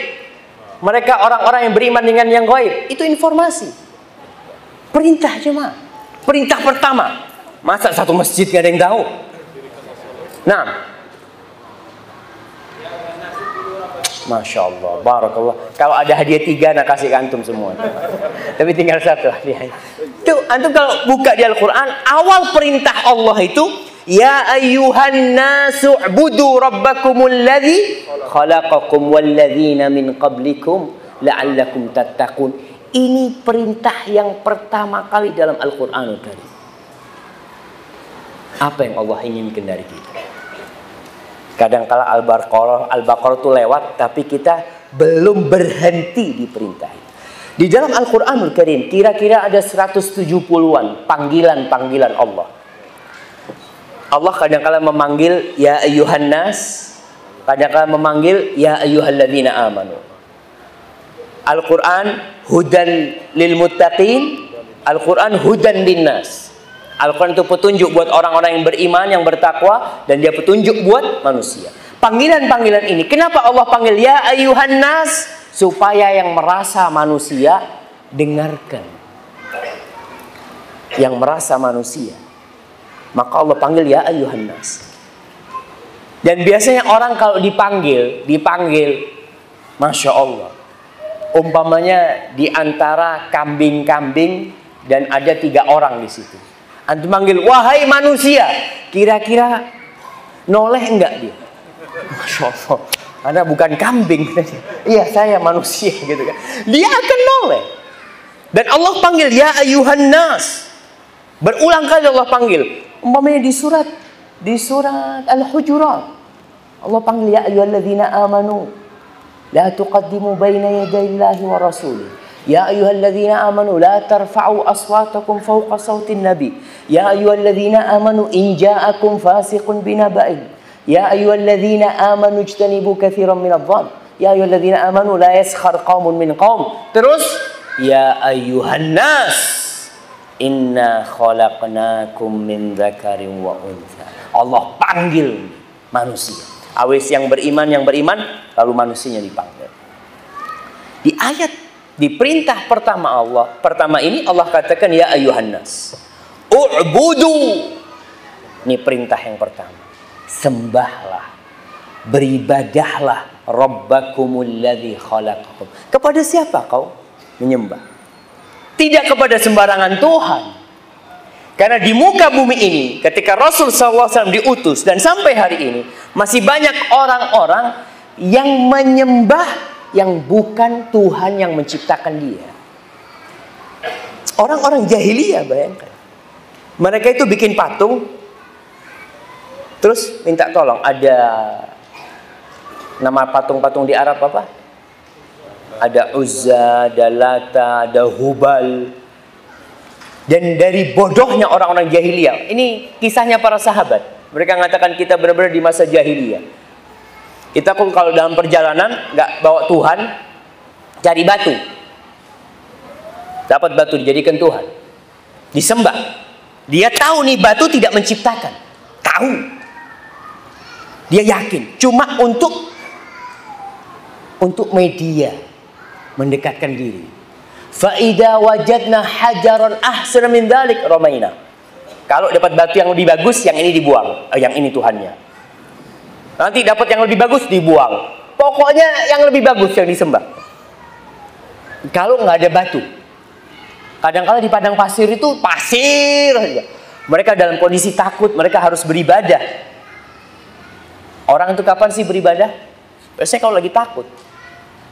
A: Mereka orang-orang yang beriman dengan yang gaib. Itu informasi. Perintah jemaah. Perintah pertama. Masa satu masjid gak ada yang tahu? Nah, Masya Allah, barakallah. Kalau ada hadiah 3, nak kasih ke antum semua. Tapi tinggal 1 hadiah. Tuh, antum kalau buka di Al-Quran, awal perintah Allah itu, ya ayyuhan nasu ubudu rabbakumul ladzi khalaqakum walladzina min qablikum la'allakum tattaqun. Ini perintah yang pertama kali dalam Al-Quranul Karim. Apa yang Allah inginkan dari kita? Kadang-kala Al-Baqarah itu lewat, tapi kita belum berhenti di perintah itu. Di dalam Al-Quranul Karim, kira-kira ada 170-an panggilan-panggilan Allah. Allah kadang-kala memanggil, ya ayyuhan nas. Kadang-kala memanggil, ya ayyuhalladzina amanu. Al-Quran, hudan lil muttaqin. Al-Quran, hudan lin nas. Al-Quran itu petunjuk buat orang-orang yang beriman, yang bertakwa, dan dia petunjuk buat manusia. Panggilan-panggilan ini, kenapa Allah panggil ya ayyuhan nas? Supaya yang merasa manusia dengarkan. Yang merasa manusia, maka Allah panggil ya ayyuhan nas. Dan biasanya orang kalau dipanggil, Masya Allah. Umpamanya di antara kambing-kambing dan ada 3 orang di situ. Antum manggil, wahai manusia, kira-kira noleh enggak dia? Masya Allah, Anda bukan kambing. Iya, saya manusia gitu kan. Dia akan noleh. Dan Allah panggil, ya ayyuhan nas. Berulang kali Allah panggil. Umpamanya di surat Al-Hujurat. Allah panggil, ya ayyuhalladzina amanu. La tuqaddimu baina yadayillahi wa rasulih. Ya ayyuhalladzina amanu la tarfa'u aswatakum fawqa sautin nabi. Ya ayyuhalladzina amanu in ja'akum fasiqun binaba'in. Ya ayyuhalladzina amanu ijtanibu katsiran minadh-dhann. Ya ayyuhalladzina amanu la yaskhar qaumun min qaum. Terus ya ayyuhan nas inna khalaqnakum min dzakarin wa untha. Allah panggil manusia. Awis yang beriman lalu manusianya dipanggil. Di ayat, di perintah pertama ini Allah katakan ya ayyuhan nas u'budu. Ini perintah yang pertama. Sembahlah, beribadahlah rabbakumul ladzi khalaqakum. Kepada siapa kau menyembah? Tidak kepada sembarangan Tuhan. Karena di muka bumi ini, ketika Rasul SAW diutus dan sampai hari ini, masih banyak orang-orang yang menyembah yang bukan Tuhan yang menciptakan dia. Orang-orang jahiliyah, bayangkan. Mereka itu bikin patung, terus minta tolong. Ada nama patung-patung di Arab apa? Ada Uzza, ada Lata, ada Hubal. Dan dari bodohnya orang-orang jahiliyah, ini kisahnya para sahabat. Mereka mengatakan kita benar-benar di masa jahiliyah. Kita pun kalau dalam perjalanan nggak bawa Tuhan, cari batu. Dapat batu dijadikan Tuhan, disembah. Dia tahu nih batu tidak menciptakan, tahu. Dia yakin, cuma untuk media, mendekatkan diri. Fa'idha wajadna hajaran ahsana min dzalik ramaina. Kalau dapat batu yang lebih bagus, yang ini dibuang. Yang ini Tuhannya. Nanti dapat yang lebih bagus, dibuang. Pokoknya yang lebih bagus yang disembah. Kalau nggak ada batu, kadang-kadang di padang pasir itu pasir saja. Mereka dalam kondisi takut, mereka harus beribadah. Orang itu kapan sih beribadah? Biasanya kalau lagi takut.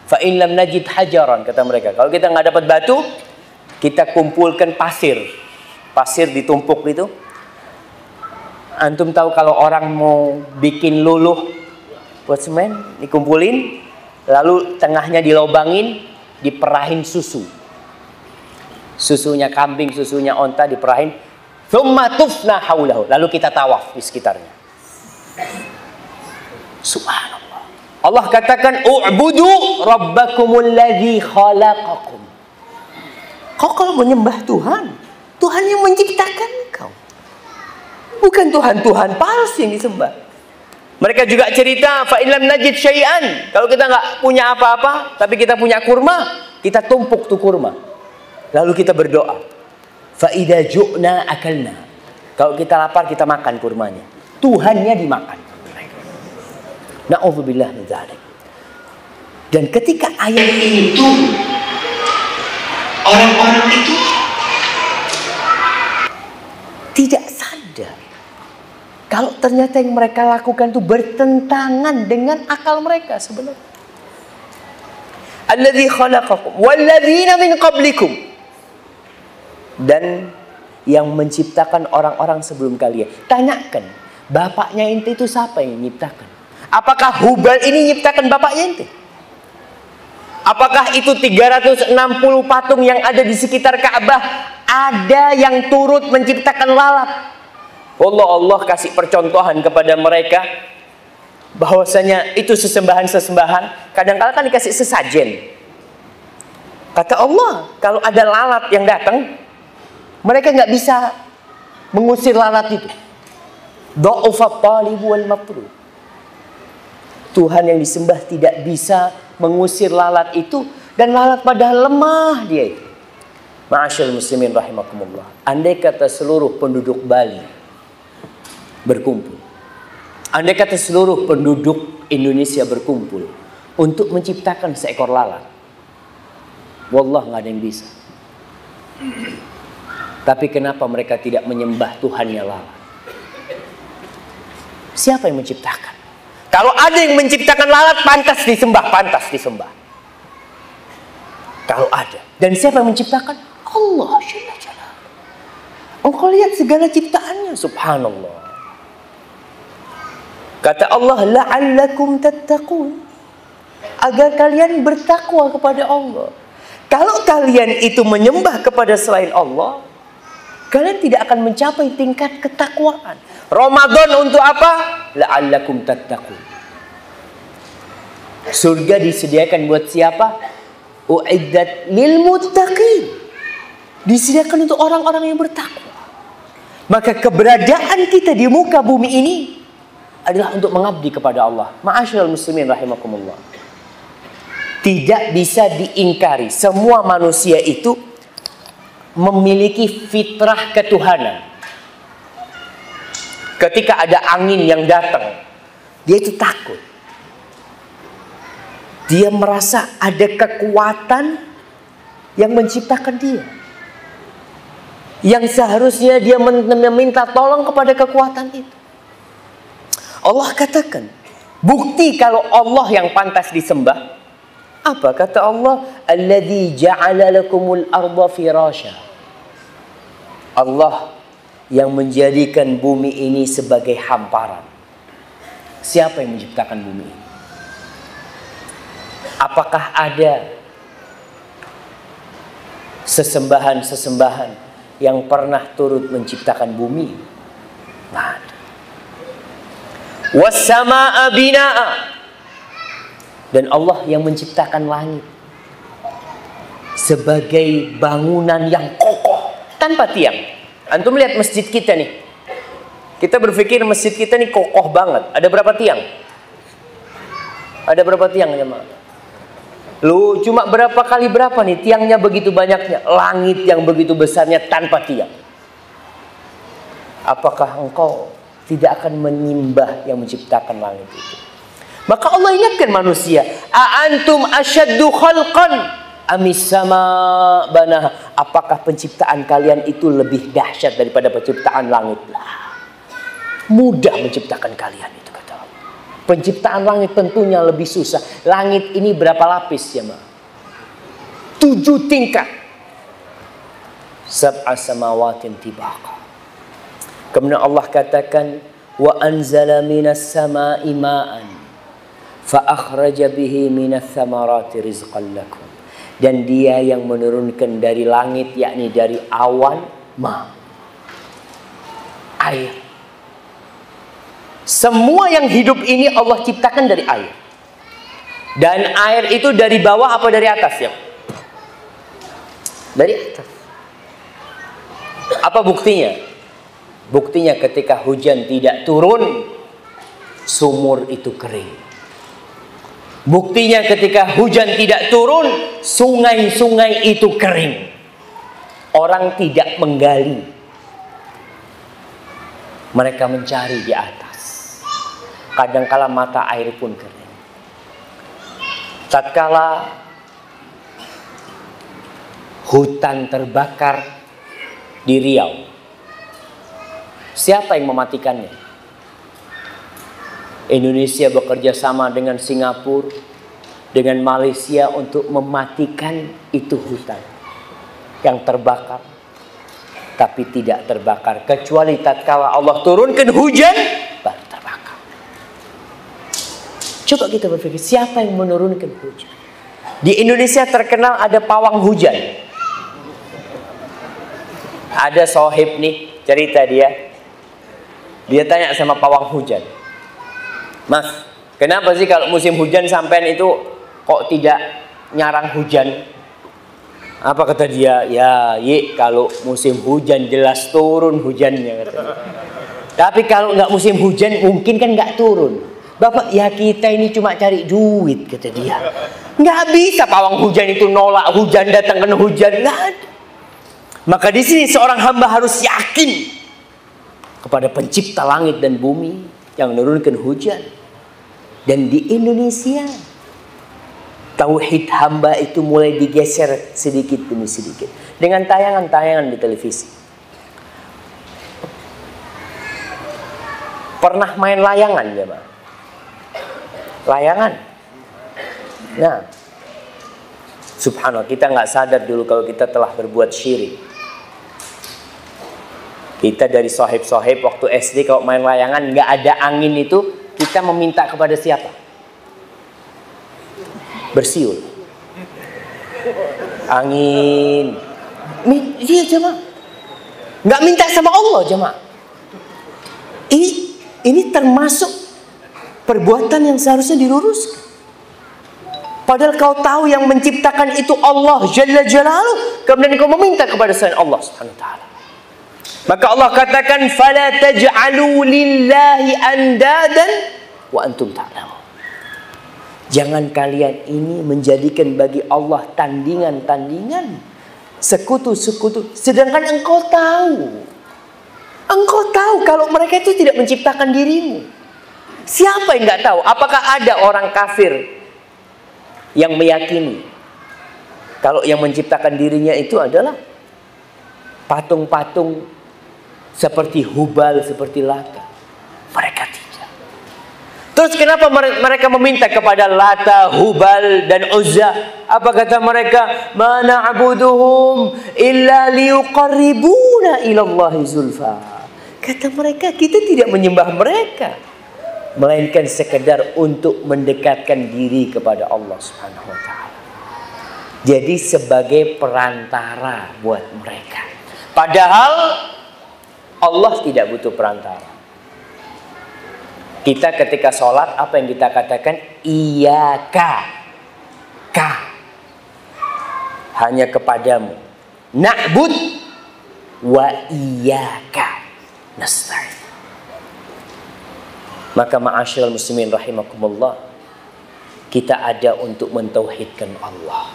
A: Fa in lam najid hajaran, kata mereka. Kalau kita nggak dapat batu, kita kumpulkan pasir. Pasir ditumpuk itu. Antum tahu kalau orang mau bikin luluh buat semen, dikumpulin, lalu tengahnya dilobangin, diperahin susu. Susunya kambing, susunya onta diperahin. Tsumma tufna haulahu. Lalu kita tawaf di sekitarnya. Subhanallah. Allah katakan u'budu rabbakumul ladzi khalaqakum. Kau kalau menyembah Tuhan, Tuhan yang menciptakan kau. Bukan Tuhan-Tuhan palsu yang disembah. Mereka juga cerita, fa illam najid syai'an. Kalau kita nggak punya apa-apa, tapi kita punya kurma, kita tumpuk tuh kurma. Lalu kita berdoa. Fa idza ju'na akalna. Kalau kita lapar, kita makan kurmanya. Tuhannya dimakan. Na'udzubillah min dzalik. Dan ketika ayat ini turun, orang-orang itu tidak sadar kalau ternyata yang mereka lakukan itu bertentangan dengan akal mereka sebenarnya. Alladzi khalaqakum walladzina min qablikum. Dan yang menciptakan orang-orang sebelum kalian. Tanyakan, bapaknya ente itu siapa yang menciptakan? Apakah Hubal ini menciptakan bapaknya ente? Apakah itu 360 patung yang ada di sekitar Ka'bah ada yang turut menciptakan lalat? Allah kasih percontohan kepada mereka bahwasanya itu sesembahan-sesembahan kadang-kala kan dikasih sesajen. Kata Allah, kalau ada lalat yang datang, mereka nggak bisa mengusir lalat itu. Dha'ufat talib wal matlub. Tuhan yang disembah tidak bisa mengusir lalat itu, dan lalat padahal lemah dia itu. Ma'asyiral muslimin rahimakumullah. Andai kata seluruh penduduk Bali berkumpul, andai kata seluruh penduduk Indonesia berkumpul untuk menciptakan seekor lalat, wallah nggak ada yang bisa. Tapi kenapa mereka tidak menyembah Tuhannya lalat? Siapa yang menciptakan? Kalau ada yang menciptakan lalat, pantas disembah, pantas disembah. Kalau ada. Dan siapa yang menciptakan? Allah. Engkau lihat segala ciptaannya, subhanallah. Kata Allah, la'allakum tattaqun. Agar kalian bertakwa kepada Allah. Kalau kalian itu menyembah kepada selain Allah, kalian tidak akan mencapai tingkat ketakwaan. Ramadan untuk apa? La'allakum tattaqun. Surga disediakan buat siapa? U'iddat lil muttaqin. Disediakan untuk orang-orang yang bertakwa. Maka keberadaan kita di muka bumi ini adalah untuk mengabdi kepada Allah. Ma'asyiral muslimin rahimakumullah. Tidak bisa diingkari, semua manusia itu memiliki fitrah ketuhanan. Ketika ada angin yang datang, dia itu takut. Dia merasa ada kekuatan yang menciptakan dia, yang seharusnya dia meminta tolong kepada kekuatan itu. Allah katakan, bukti kalau Allah yang pantas disembah. Apa kata Allah? Alladzi ja'ala lakumul arda firasya. Allah yang menjadikan bumi ini sebagai hamparan. Siapa yang menciptakan bumi ini? Apakah ada sesembahan-sesembahan yang pernah turut menciptakan bumi? Nggak ada. Was-samaa'a binaa'a. Dan Allah yang menciptakan langit sebagai bangunan yang kokoh tanpa tiang. Antum lihat masjid kita nih. Kita berpikir masjid kita nih kokoh banget. Ada berapa tiang? Ada berapa tiang jemaah? Lu cuma berapa kali berapa nih tiangnya begitu banyaknya, langit yang begitu besarnya tanpa tiang. Apakah engkau tidak akan menyembah yang menciptakan langit itu? Maka Allah ingatkan manusia, "A'antum asyaddu khalqan amis sama banaha?" Apakah penciptaan kalian itu lebih dahsyat daripada penciptaan langit? Mudah menciptakan kalian itu, kata Allah. Penciptaan langit tentunya lebih susah. Langit ini berapa lapis ya, Ma? 7 tingkat. Sab'a samawatin tibaqa. Kemudian Allah katakan, "Wa anzala minas sama'i ma'an fa akhraja bihi minas thamarati rizqan lakum." Dan dia yang menurunkan dari langit, yakni dari awan, air. Semua yang hidup ini Allah ciptakan dari air. Dan air itu dari bawah apa dari atas ya? Dari atas. Apa buktinya? Buktinya ketika hujan tidak turun, sumur itu kering. Buktinya ketika hujan tidak turun, sungai-sungai itu kering. Orang tidak menggali, mereka mencari di atas. Kadangkala mata air pun kering. Tatkala hutan terbakar di Riau, siapa yang mematikannya? Indonesia bekerja sama dengan Singapura, dengan Malaysia untuk mematikan itu hutan yang terbakar. Tapi tidak terbakar kecuali tatkala Allah turunkan hujan, baru terbakar. Coba kita berpikir, siapa yang menurunkan hujan? Di Indonesia terkenal ada pawang hujan. Ada sohib nih, cerita dia tanya sama pawang hujan, "Mas, kenapa sih kalau musim hujan sampean itu kok tidak nyarang hujan?" Apa kata dia? "Ya, kalau musim hujan jelas turun hujannya," katanya. "Tapi kalau nggak musim hujan mungkin kan nggak turun." "Bapak, ya kita ini cuma cari duit," kata dia. Nggak bisa pawang hujan itu nolak hujan, datangkan hujan, nggak ada. Maka di sini seorang hamba harus yakin kepada pencipta langit dan bumi yang menurunkan hujan. Dan di Indonesia, tauhid hamba itu mulai digeser sedikit demi sedikit dengan tayangan-tayangan di televisi. Pernah main layangan ya, Pak? Layangan. Nah, subhanallah, kita nggak sadar dulu kalau kita telah berbuat syirik. Kita dari sohib-sohib waktu SD kalau main layangan nggak ada angin itu, kita meminta kepada siapa? Bersiul. Angin. Dia jemaah. Nggak minta sama Allah jemaah. Ini termasuk perbuatan yang seharusnya diluruskan. Padahal kau tahu yang menciptakan itu Allah Jalla Jalaluh, kemudian kau meminta kepada selain Allah Subhanahu wa taala. Maka Allah katakan, "Fala taj'alu lillahi andadan wa antum ta'lamun." Jangan kalian ini menjadikan bagi Allah tandingan-tandingan, sekutu-sekutu, sedangkan engkau tahu. Engkau tahu kalau mereka itu tidak menciptakan dirimu. Siapa yang nggak tahu? Apakah ada orang kafir yang meyakini kalau yang menciptakan dirinya itu adalah patung-patung seperti Hubal, seperti Lata? Mereka tidak. Terus kenapa mereka meminta kepada Lata, Hubal dan Uzza? Apa kata mereka? "Ma na'buduhum illa liyuqarribuna ilallahi zulfa." Kata mereka, kita tidak menyembah mereka, melainkan sekedar untuk mendekatkan diri kepada Allah Subhanahu wa taala. Jadi sebagai perantara buat mereka. Padahal Allah tidak butuh perantara. Kita ketika sholat, apa yang kita katakan? Iyyaka, hanya kepadamu. Na'bud wa iyyaka nasta'in. Maka ma'asyiral muslimin rahimakumullah, kita ada untuk mentauhidkan Allah.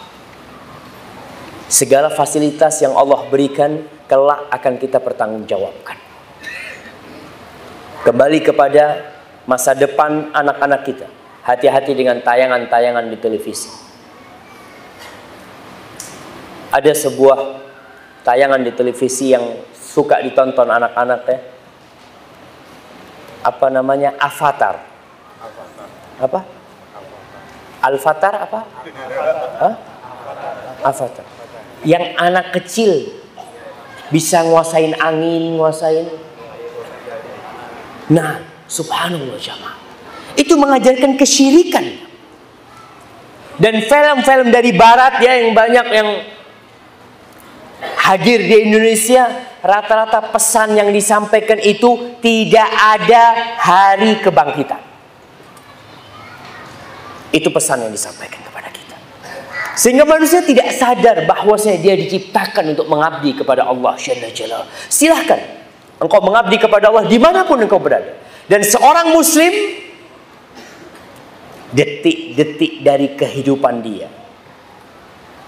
A: Segala fasilitas yang Allah berikan kelak akan kita pertanggungjawabkan. Kembali kepada masa depan anak-anak kita. Hati-hati dengan tayangan-tayangan di televisi. Ada sebuah tayangan di televisi yang suka ditonton anak-anak ya. Apa namanya? Avatar. Apa? Al-Fatar apa? Hah? Avatar. Yang anak kecil bisa nguasain angin, nguasain. Nah, subhanallah jamaah. Itu mengajarkan kesyirikan. Dan film-film dari barat ya yang banyak yang hadir di Indonesia, rata-rata pesan yang disampaikan itu tidak ada hari kebangkitan. Itu pesan yang disampaikan kepada kita. Sehingga manusia tidak sadar bahwasanya dia diciptakan untuk mengabdi kepada Allah Jalla Jalaluhu. Silahkan Engkau mengabdi kepada Allah dimanapun engkau berada. Dan seorang muslim, detik-detik dari kehidupan dia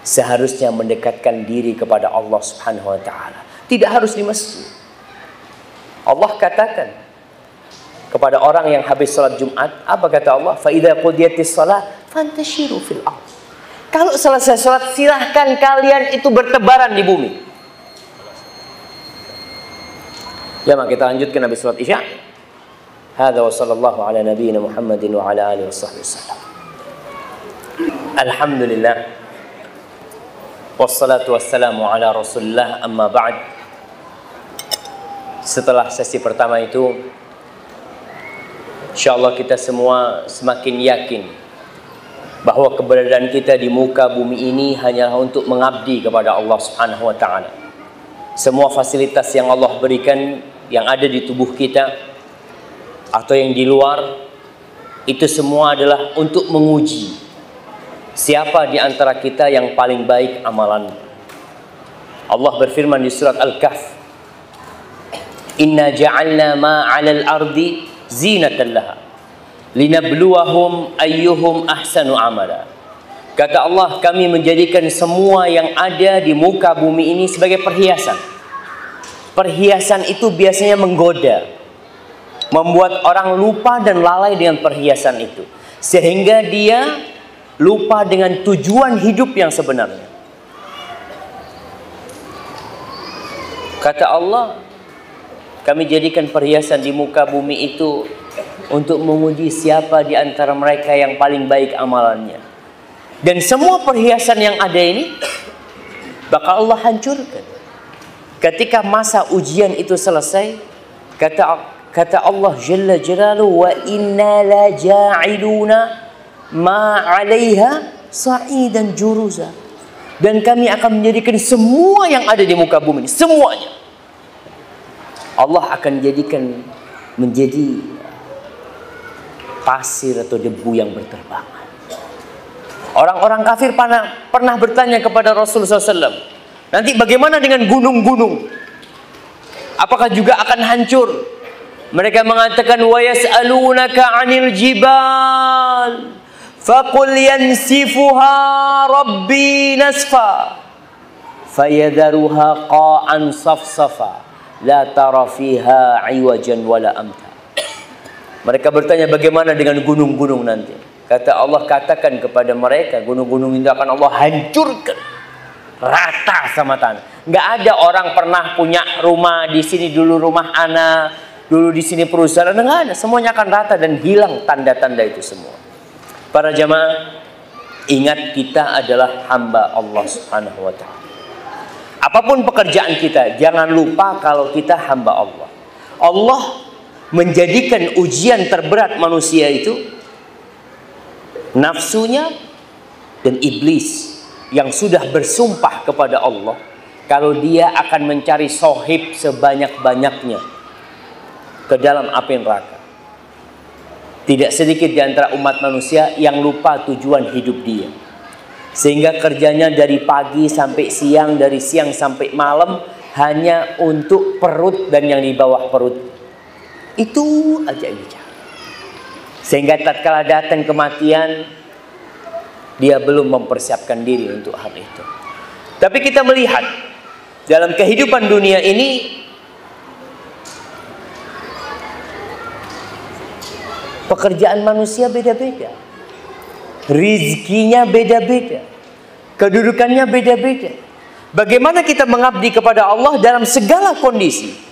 A: seharusnya mendekatkan diri kepada Allah Subhanahu wa ta'ala. Tidak harus di masjid. Allah katakan kepada orang yang habis salat Jumat, apa kata Allah? Fa idza qudiyatis shalah fantashiru fil ardh. Kalau selesai salat, silahkan kalian itu bertebaran di bumi. Ya, kita lanjutkan habis salat Isya. Hadza wa sallallahu ala nabiyyina Muhammadin wa ala alihi wasallam. Alhamdulillah. Wassalatu wassalamu ala Rasulillah, amma ba'd. Setelah sesi pertama itu, insyaallah kita semua semakin yakin bahwa keberadaan kita di muka bumi ini hanyalah untuk mengabdi kepada Allah Subhanahu wa ta'ala. Semua fasilitas yang Allah berikan, yang ada di tubuh kita atau yang di luar, itu semua adalah untuk menguji siapa di antara kita yang paling baik amalannya. Allah berfirman di surat Al-Kahf, Inna ja'alna ma 'alal ardi zinatan laha linabluwahum ayyuhum ahsanu amala. Kata Allah, kami menjadikan semua yang ada di muka bumi ini sebagai perhiasan. Perhiasan itu biasanya menggoda, membuat orang lupa dan lalai dengan perhiasan itu, sehingga dia lupa dengan tujuan hidup yang sebenarnya. Kata Allah, kami jadikan perhiasan di muka bumi itu untuk menguji siapa di antara mereka yang paling baik amalannya. Dan semua perhiasan yang ada ini bakal Allah hancurkan. Ketika masa ujian itu selesai, kata Allah Jalla Jalaluhu, wa inna la ja'iluna ma 'alaiha sa'idan juruza. Dan kami akan menjadikan semua yang ada di muka bumi ini, semuanya Allah akan jadikan menjadi pasir atau debu yang berterbangan. Orang-orang kafir pernah bertanya kepada Rasulullah SAW, nanti bagaimana dengan gunung-gunung? Apakah juga akan hancur? Mereka mengatakan, wa yas'alunaka 'anil jibal faqul yansifuha rabbi nasfa fayadharuha qa'an safsafa la tara fiha 'iwajan wala amta. Mereka bertanya, bagaimana dengan gunung-gunung nanti? Kata Allah, katakan kepada mereka, gunung-gunung itu akan Allah hancurkan rata sama tanah. Nggak ada orang pernah punya rumah di sini dulu, rumah ana dulu di sini perusahaan, nggak ada. Semuanya akan rata dan hilang tanda-tanda itu semua. Para jamaah, ingat kita adalah hamba Allah Subhanahu wa ta'ala. Apapun pekerjaan kita, jangan lupa kalau kita hamba Allah. Allah menjadikan ujian terberat manusia itu nafsunya dan iblis yang sudah bersumpah kepada Allah kalau dia akan mencari sohib sebanyak-banyaknya ke dalam api neraka. Tidak sedikit di antara umat manusia yang lupa tujuan hidup dia, sehingga kerjanya dari pagi sampai siang, dari siang sampai malam hanya untuk perut dan yang di bawah perut. Itu aja bicara. Sehingga tatkala datang kematian, dia belum mempersiapkan diri untuk hal itu. Tapi kita melihat dalam kehidupan dunia ini, pekerjaan manusia beda-beda, rizkinya beda-beda, kedudukannya beda-beda. Bagaimana kita mengabdi kepada Allah dalam segala kondisi?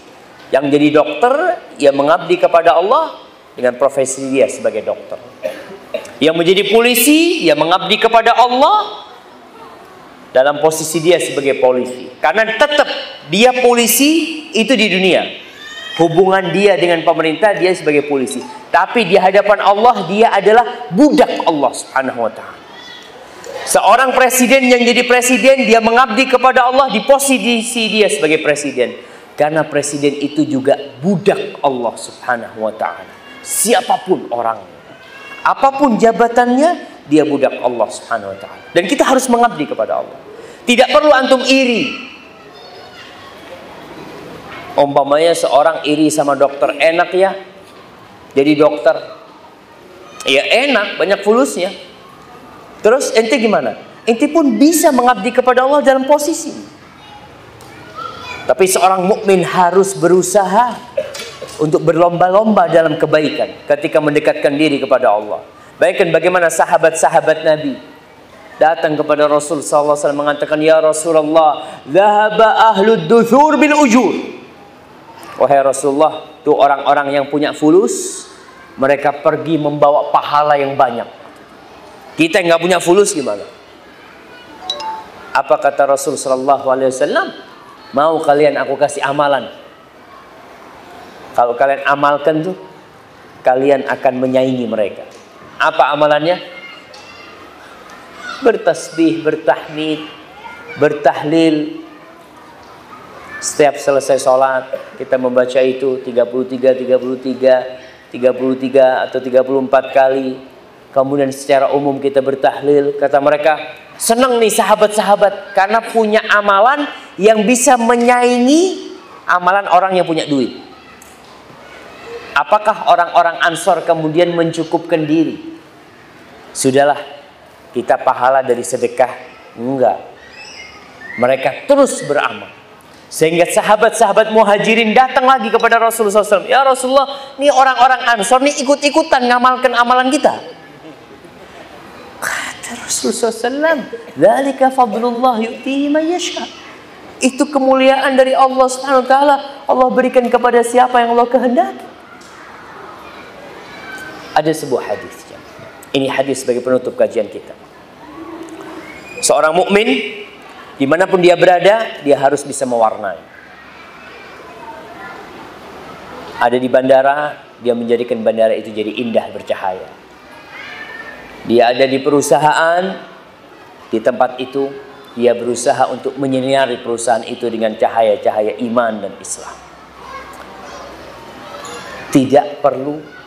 A: Yang jadi dokter, ia mengabdi kepada Allah dengan profesi dia sebagai dokter. Yang menjadi polisi, ia mengabdi kepada Allah dalam posisi dia sebagai polisi. Karena tetap dia polisi itu di dunia. Hubungan dia dengan pemerintah, dia sebagai polisi. Tapi di hadapan Allah, dia adalah budak Allah Subhanahu wa ta'ala. Seorang presiden yang jadi presiden, dia mengabdi kepada Allah di posisi dia sebagai presiden. Karena presiden itu juga budak Allah Subhanahu wa ta'ala. Siapapun orangnya, apapun jabatannya, dia budak Allah Subhanahu wa ta'ala. Dan kita harus mengabdi kepada Allah. Tidak perlu antum iri Umpamanya seorang iri sama dokter, enak ya jadi dokter. Ya enak, banyak fulusnya. Terus ente gimana? Ente pun bisa mengabdi kepada Allah dalam posisi. Tapi seorang mukmin harus berusaha untuk berlomba-lomba dalam kebaikan ketika mendekatkan diri kepada Allah. Bayangkan bagaimana sahabat-sahabat Nabi datang kepada Rasul sallallahu alaihi wasallam mengatakan, "Ya Rasulullah, dhahaba ahlud duthur bil ujur." Wahai Rasulullah, tuh orang-orang yang punya fulus, mereka pergi membawa pahala yang banyak. Kita yang nggak punya fulus gimana? Apa kata Rasul sallallahu alaihi wasallam? Mau kalian aku kasih amalan? Kalau kalian amalkan tuh, kalian akan menyaingi mereka. Apa amalannya? Bertasbih, bertahmid, bertahlil. Setiap selesai sholat kita membaca itu 33 atau 34 kali. Kemudian secara umum kita bertahlil. Kata mereka, senang nih sahabat-sahabat karena punya amalan yang bisa menyaingi amalan orang yang punya duit. Apakah orang-orang Ansor kemudian mencukupkan diri? Sudahlah, kita pahala dari sedekah. Enggak. Mereka terus beramal. Sehingga sahabat-sahabat muhajirin datang lagi kepada Rasulullah SAW. Ya Rasulullah, ini orang-orang Ansor nih ikut-ikutan ngamalkan amalan kita. Kata Rasulullah SAW, "Dzalika fadlullah yu'tihi man yasha." Itu kemuliaan dari Allah Subhanahu wa taala. Allah berikan kepada siapa yang Allah kehendaki. Ada sebuah hadis. Ini hadis sebagai penutup kajian kita. Seorang mukmin dimanapun dia berada, dia harus bisa mewarnai. Ada di bandara, dia menjadikan bandara itu jadi indah bercahaya. Dia ada di perusahaan, di tempat itu dia berusaha untuk menyinari perusahaan itu dengan cahaya-cahaya iman dan Islam. Tidak perlu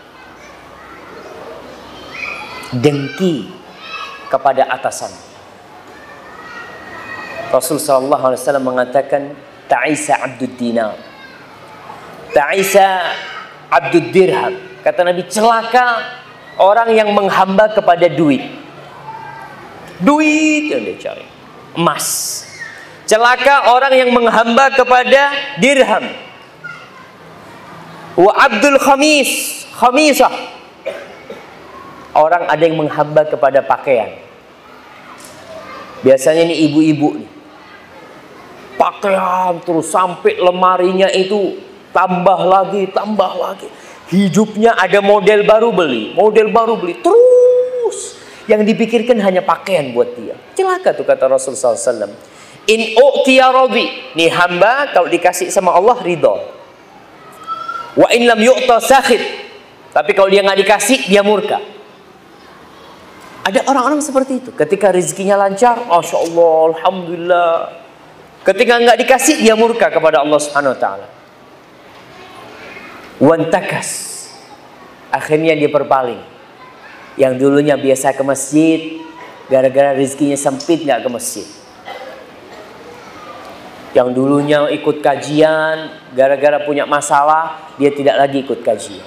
A: dengki kepada atasan. Rasul sallallahu alaihi wasallam mengatakan, "Ta'isa 'abdud dinar, ta'isa 'abdud dirham." Kata Nabi, celaka orang yang menghamba kepada duit. Duit yang dia cari, emas. Celaka orang yang menghamba kepada dirham. Wa 'abdul khamis, khamisah. Orang ada yang menghamba kepada pakaian. Biasanya ini ibu-ibu nih. Pakaian terus sampai lemarinya itu tambah lagi. Hidupnya ada model baru beli. Terus. Yang dipikirkan hanya pakaian buat dia. Celaka tuh kata Rasulullah SAW. In u'tiya radi. Nih hamba kalau dikasih sama Allah ridho. Wa in lam yu'ta sakhit. Tapi kalau dia nggak dikasih, dia murka. Ada orang-orang seperti itu. Ketika rezekinya lancar, Masya Allah, Alhamdulillah. Ketika nggak dikasih, dia murka kepada Allah Subhanahu Wa Taala. Wantakas. Akhirnya dia berpaling. Yang dulunya biasa ke masjid, gara-gara rezekinya sempit nggak ke masjid. Yang dulunya ikut kajian, gara-gara punya masalah, dia tidak lagi ikut kajian.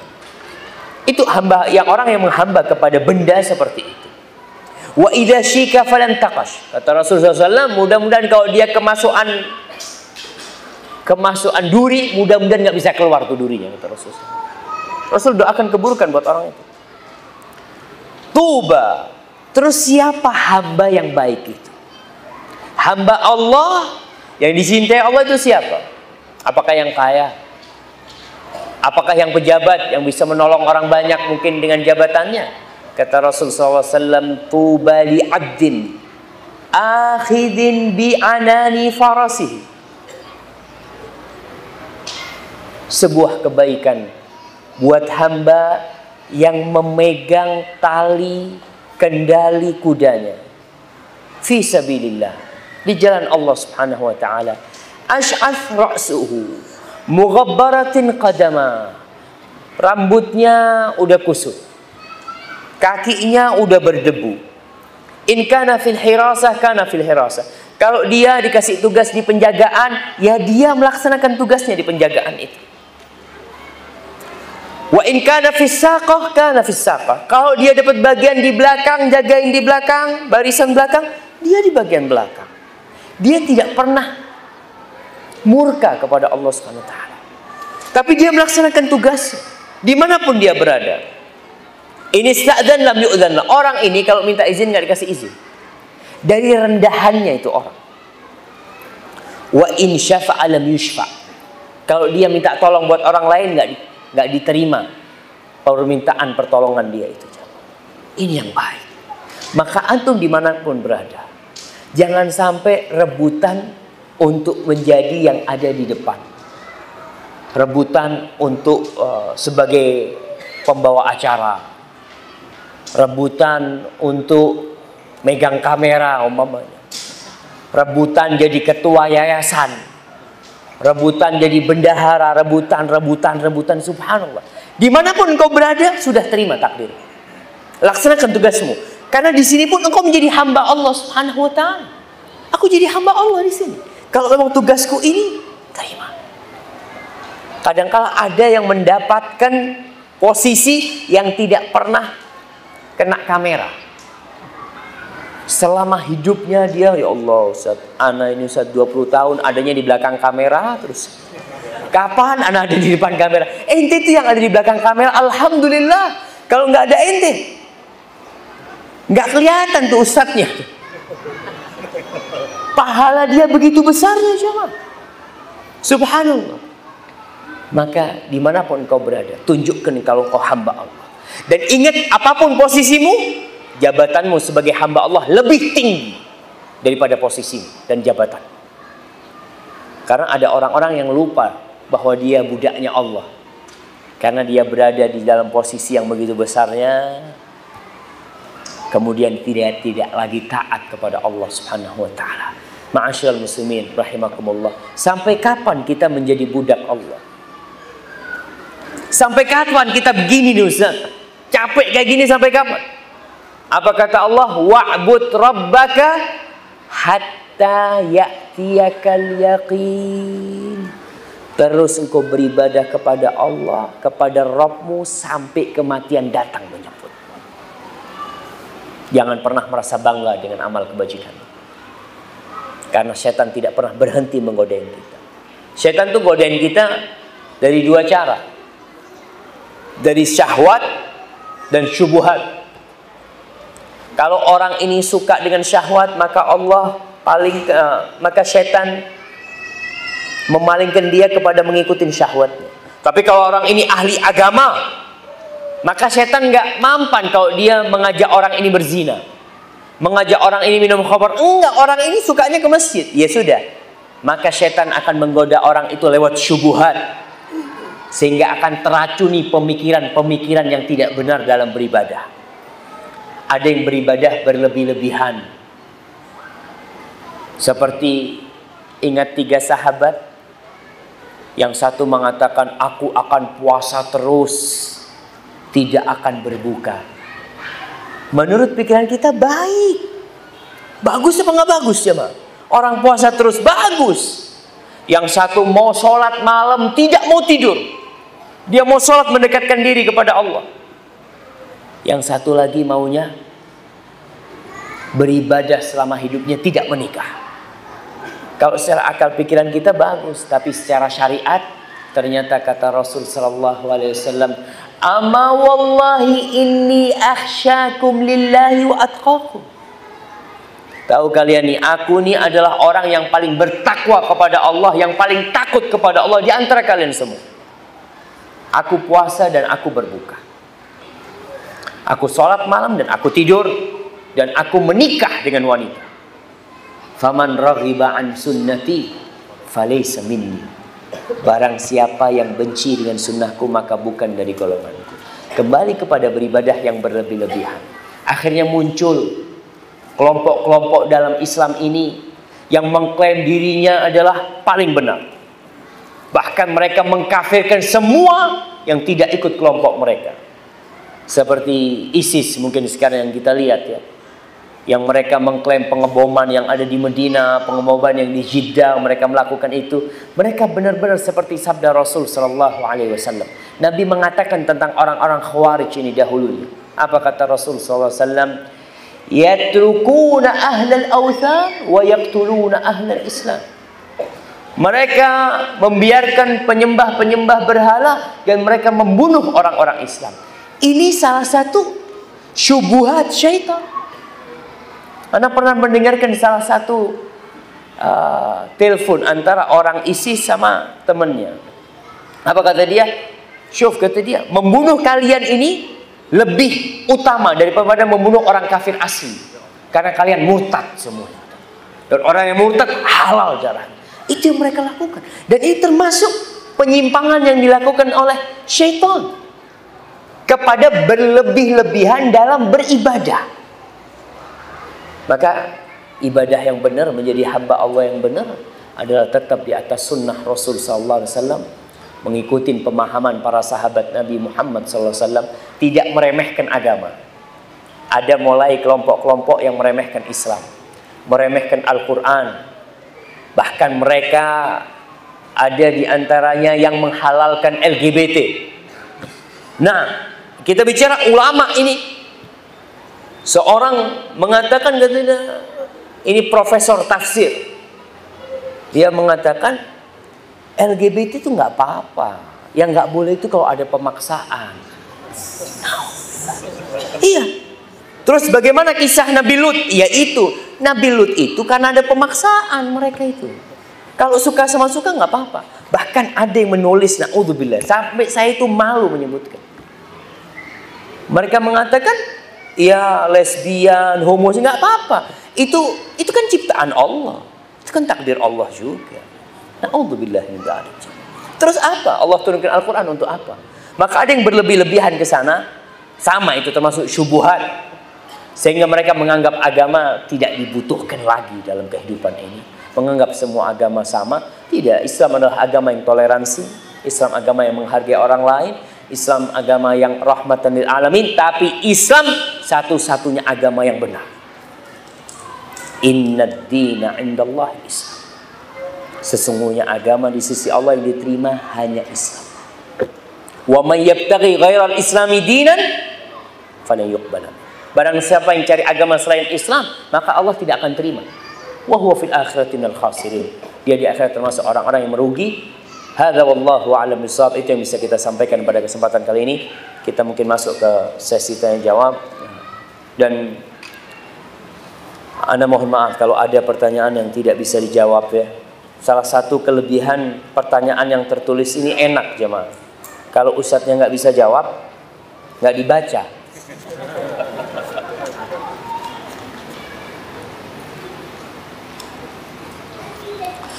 A: Itu hamba, yang orang yang menghamba kepada benda seperti itu. Wa idza syika falan taqash. Kata Rasulullah SAW, mudah-mudahan kalau dia kemasukan duri, mudah-mudahan nggak bisa keluar tuh durinya, kata Rasulullah. Rasul doakan keburukan buat orang itu. Tuba. Terus siapa hamba yang baik itu? Hamba Allah yang dicintai Allah itu siapa? Apakah yang kaya? Apakah yang pejabat yang bisa menolong orang banyak mungkin dengan jabatannya? Kata Rasulullah SAW, tuba li abdin akhidin bi anani farasihi. Sebuah kebaikan buat hamba yang memegang tali kendali kudanya fi sabilillah, di jalan Allah Subhanahu wa taala. Ash'ath ra'suhu mughabbaratin qadama. Rambutnya udah kusut. Kakinya udah berdebu. In kana fil hirasah, kana fil hirasah. Kalau dia dikasih tugas di penjagaan, ya dia melaksanakan tugasnya di penjagaan itu. Wa in kana fis saqah kana fis saqah. Kalau dia dapat bagian di belakang, jagain di belakang, barisan belakang, dia di bagian belakang. Dia tidak pernah murka kepada Allah Subhanahu wa taala. Tapi dia melaksanakan tugas dimanapun dia berada. Ini sta'dzan lam yu'dzan. Orang ini kalau minta izin nggak dikasih izin. Dari rendahannya itu orang. Wa in syafa'a lam yushfa'. Kalau dia minta tolong buat orang lain nggak diterima permintaan pertolongan dia itu. Ini yang baik. Maka antum dimanapun berada, jangan sampai rebutan untuk menjadi yang ada di depan. Rebutan untuk sebagai pembawa acara. Rebutan untuk megang kamera umpamanya. Rebutan jadi ketua yayasan. Rebutan jadi bendahara. Rebutan. Subhanallah. Dimanapun engkau berada, sudah terima takdir. Laksanakan tugasmu. Karena di sini pun engkau menjadi hamba Allah Subhanahu wa taala. Aku jadi hamba Allah di sini. Kalau memang tugasku ini, terima. Kadang-kala ada yang mendapatkan posisi yang tidak pernah kena kamera. Selama hidupnya dia, ya Allah Ustaz, ana ini Ustaz 20 tahun adanya di belakang kamera terus. Kapan ana ada di depan kamera? Ente itu yang ada di belakang kamera, alhamdulillah. Kalau nggak ada ente, nggak kelihatan tuh Ustadznya. Pahala dia begitu besarnya jemaah. Subhanallah. Maka dimanapun kau berada, tunjukkan kalau kau hamba Allah. Dan ingat, apapun posisimu, jabatanmu sebagai hamba Allah lebih tinggi daripada posisimu dan jabatan. Karena ada orang-orang yang lupa bahwa dia budaknya Allah. Karena dia berada di dalam posisi yang begitu besarnya, kemudian tidak lagi taat kepada Allah Subhanahu wa taala. Ma'asyiral muslimin rahimakumullah. Sampai kapan kita menjadi budak Allah? Sampai kapan kita begini nih Ustaz? Capek kayak gini sampai kapan? Apa kata Allah? Wa'bud rabbaka hatta ya'tiyakal yaqin. Terus engkau beribadah kepada Allah, kepada Rabbmu sampai kematian datang menyebut. Jangan pernah merasa bangga dengan amal kebajikan. Karena setan tidak pernah berhenti menggodain kita. Setan tuh godain kita dari dua cara. Dari syahwat dan syubhat. Kalau orang ini suka dengan syahwat, maka maka setan memalingkan dia kepada mengikuti syahwatnya. Tapi kalau orang ini ahli agama, maka setan nggak mampan kalau dia mengajak orang ini berzina, mengajak orang ini minum khamar. Enggak, orang ini sukanya ke masjid. Ya sudah, maka setan akan menggoda orang itu lewat syubhat, sehingga akan teracuni pemikiran-pemikiran yang tidak benar dalam beribadah. Ada yang beribadah berlebih-lebihan, seperti ingat 3 sahabat. Yang satu mengatakan, aku akan puasa terus, tidak akan berbuka. Menurut pikiran kita baik. Bagus apa nggak bagus ya, Mak? Orang puasa terus bagus. Yang satu mau sholat malam, tidak mau tidur. Dia mau sholat mendekatkan diri kepada Allah. Yang satu lagi maunya beribadah selama hidupnya, tidak menikah. Kalau secara akal pikiran kita bagus, tapi secara syariat ternyata kata Rasul sallallahu alaihi wasallam, "Ama wallahi inni akhsyakum lillahi wa atqakum." Tahu kalian nih, aku nih adalah orang yang paling bertakwa kepada Allah, yang paling takut kepada Allah di antara kalian semua. Aku puasa dan aku berbuka. Aku sholat malam dan aku tidur, dan aku menikah dengan wanita. Faman raghiba an sunnati falaysa minni. Barang siapa yang benci dengan sunnahku, maka bukan dari golonganku. Kembali kepada beribadah yang berlebih-lebihan. Akhirnya muncul kelompok-kelompok dalam Islam ini yang mengklaim dirinya adalah paling benar. Bahkan mereka mengkafirkan semua yang tidak ikut kelompok mereka. Seperti ISIS mungkin sekarang yang kita lihat ya. yang mereka mengklaim pengeboman yang ada di Medina, pengeboman yang di Jeddah, mereka melakukan itu. Mereka benar-benar seperti sabda Rasul sallallahu alaihi wasallam. Nabi mengatakan tentang orang-orang Khawarij ini dahulunya. Apa kata Rasul sallallahu alaihi wasallam? Yatrukuna ahlal awthan wa yaqtuluna ahlal Islam. Mereka membiarkan penyembah-penyembah berhala dan mereka membunuh orang-orang Islam. Ini salah satu syubhat syaitan. Anda pernah mendengarkan salah satu telepon antara orang ISIS sama temannya. Apa kata dia? Syuf, kata dia, membunuh kalian ini lebih utama daripada membunuh orang kafir asli. Karena kalian murtad semua. Dan orang yang murtad halal darahnya. Itu yang mereka lakukan. Dan ini termasuk penyimpangan yang dilakukan oleh syaitan. Kepada berlebih-lebihan dalam beribadah. Maka ibadah yang benar, menjadi hamba Allah yang benar adalah tetap di atas sunnah Rasul sallallahu alaihi wasallam, mengikuti pemahaman para sahabat Nabi Muhammad sallallahu alaihi wasallam, tidak meremehkan agama. Ada mulai kelompok-kelompok yang meremehkan Islam, meremehkan Al-Quran. Bahkan mereka ada di antaranya yang menghalalkan LGBT. Nah, kita bicara ulama ini. Seorang mengatakan, katanya, ini profesor tafsir. Dia mengatakan LGBT itu nggak apa-apa. Yang nggak boleh itu kalau ada pemaksaan. Iya. Terus bagaimana kisah Nabi Lut? Yaitu Nabi Lut itu karena ada pemaksaan mereka itu. Kalau suka sama suka nggak apa-apa. Bahkan ada yang menulis, naudzubillah, sampai saya itu malu menyebutkan. Mereka mengatakan, ya lesbian, homo, nggak apa-apa. Itu kan ciptaan Allah. Itu kan takdir Allah juga. Na'udzubillah min dzalik. Terus apa? Allah turunkan Al-Quran untuk apa? Maka ada yang berlebih-lebihan ke sana. Sama, itu termasuk syubhat. Sehingga mereka menganggap agama tidak dibutuhkan lagi dalam kehidupan ini. Menganggap semua agama sama. Tidak, Islam adalah agama yang toleransi. Islam agama yang menghargai orang lain. Islam agama yang rahmatan lil alamin. Tapi Islam satu-satunya agama yang benar. Innad dina indallahi Islam. Sesungguhnya agama di sisi Allah yang diterima hanya Islam. Wa may yabtaghi ghairal islami dinan falan yuqbal. Barang siapa yang cari agama selain Islam, maka Allah tidak akan terima. Wa huwa fil akhirati minal khasirin. Dia di akhirat termasuk orang-orang yang merugi. Hadza wallahu a'lam bishawab. Itu yang bisa kita sampaikan pada kesempatan kali ini. Kita mungkin masuk ke sesi tanya jawab. Dan Anda mohon maaf kalau ada pertanyaan yang tidak bisa dijawab ya. Salah satu kelebihan pertanyaan yang tertulis ini enak jemaah. Kalau ustadznya nggak bisa jawab, nggak dibaca.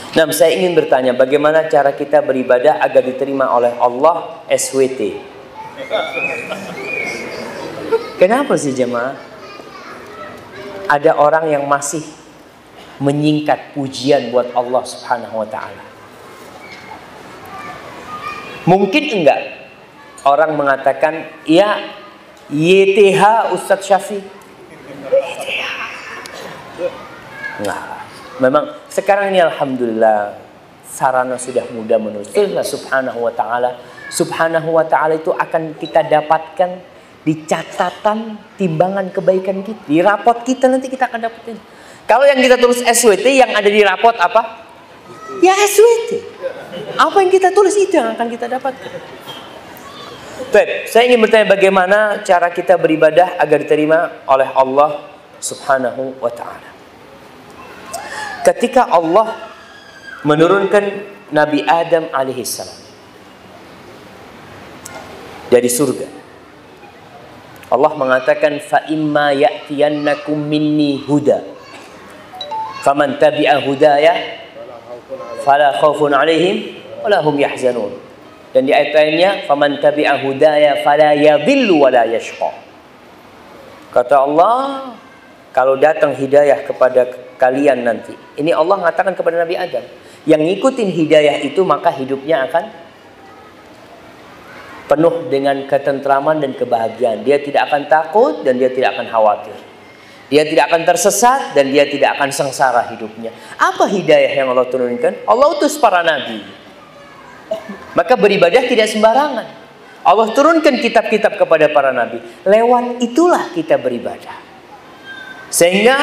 A: Nah, saya ingin bertanya, bagaimana cara kita beribadah agar diterima oleh Allah SWT? Kenapa sih jemaah? Ada orang yang masih menyingkat pujian buat Allah Subhanahu wa ta'ala. Mungkin enggak orang mengatakan, ya YTH Ustadz Syafiq. YTH. Enggak. Memang sekarang ini alhamdulillah sarana sudah mudah menulis. Subhanahu wa ta'ala. Subhanahu wa ta'ala itu akan kita dapatkan di catatan timbangan kebaikan kita. Di rapot kita nanti kita akan dapetin. Kalau yang kita tulis SWT, yang ada di rapot apa? Ya SWT. Apa yang kita tulis itu yang akan kita dapatkan. Baik, saya ingin bertanya bagaimana cara kita beribadah agar diterima oleh Allah Subhanahu wa ta'ala. Ketika Allah menurunkan Nabi Adam alaihissalam dari surga, Allah mengatakan, fa imma ya'tiyannakum minni huda faman tabi'a hudaya fala khaufun 'alaihim wala hum yahzanun. Dan di ayat lainnya, faman tabi'a hudaya fala yadhillu wala yashqa. Kata Allah, kalau datang hidayah kepada kalian nanti, ini Allah mengatakan kepada Nabi Adam, yang ngikutin hidayah itu maka hidupnya akan penuh dengan ketentraman dan kebahagiaan. Dia tidak akan takut dan dia tidak akan khawatir. Dia tidak akan tersesat dan dia tidak akan sengsara hidupnya. Apa hidayah yang Allah turunkan? Allah utus para nabi. Maka beribadah tidak sembarangan. Allah turunkan kitab-kitab kepada para nabi. Lewat itulah kita beribadah. Sehingga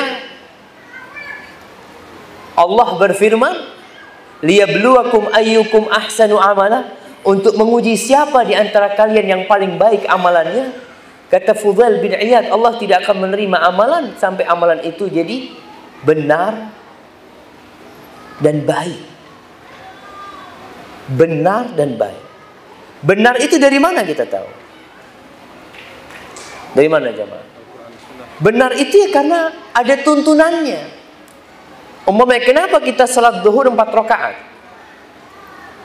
A: Allah berfirman, liyabluwakum ayyukum ahsanu amala, untuk menguji siapa di antara kalian yang paling baik amalannya. Kata Fudail bin Iyad, Allah tidak akan menerima amalan sampai amalan itu jadi benar dan baik. Benar dan baik. Benar itu dari mana kita tahu? Dari mana jemaah? Benar itu ya karena ada tuntunannya. Umpamanya kenapa kita salat zuhur 4 rakaat?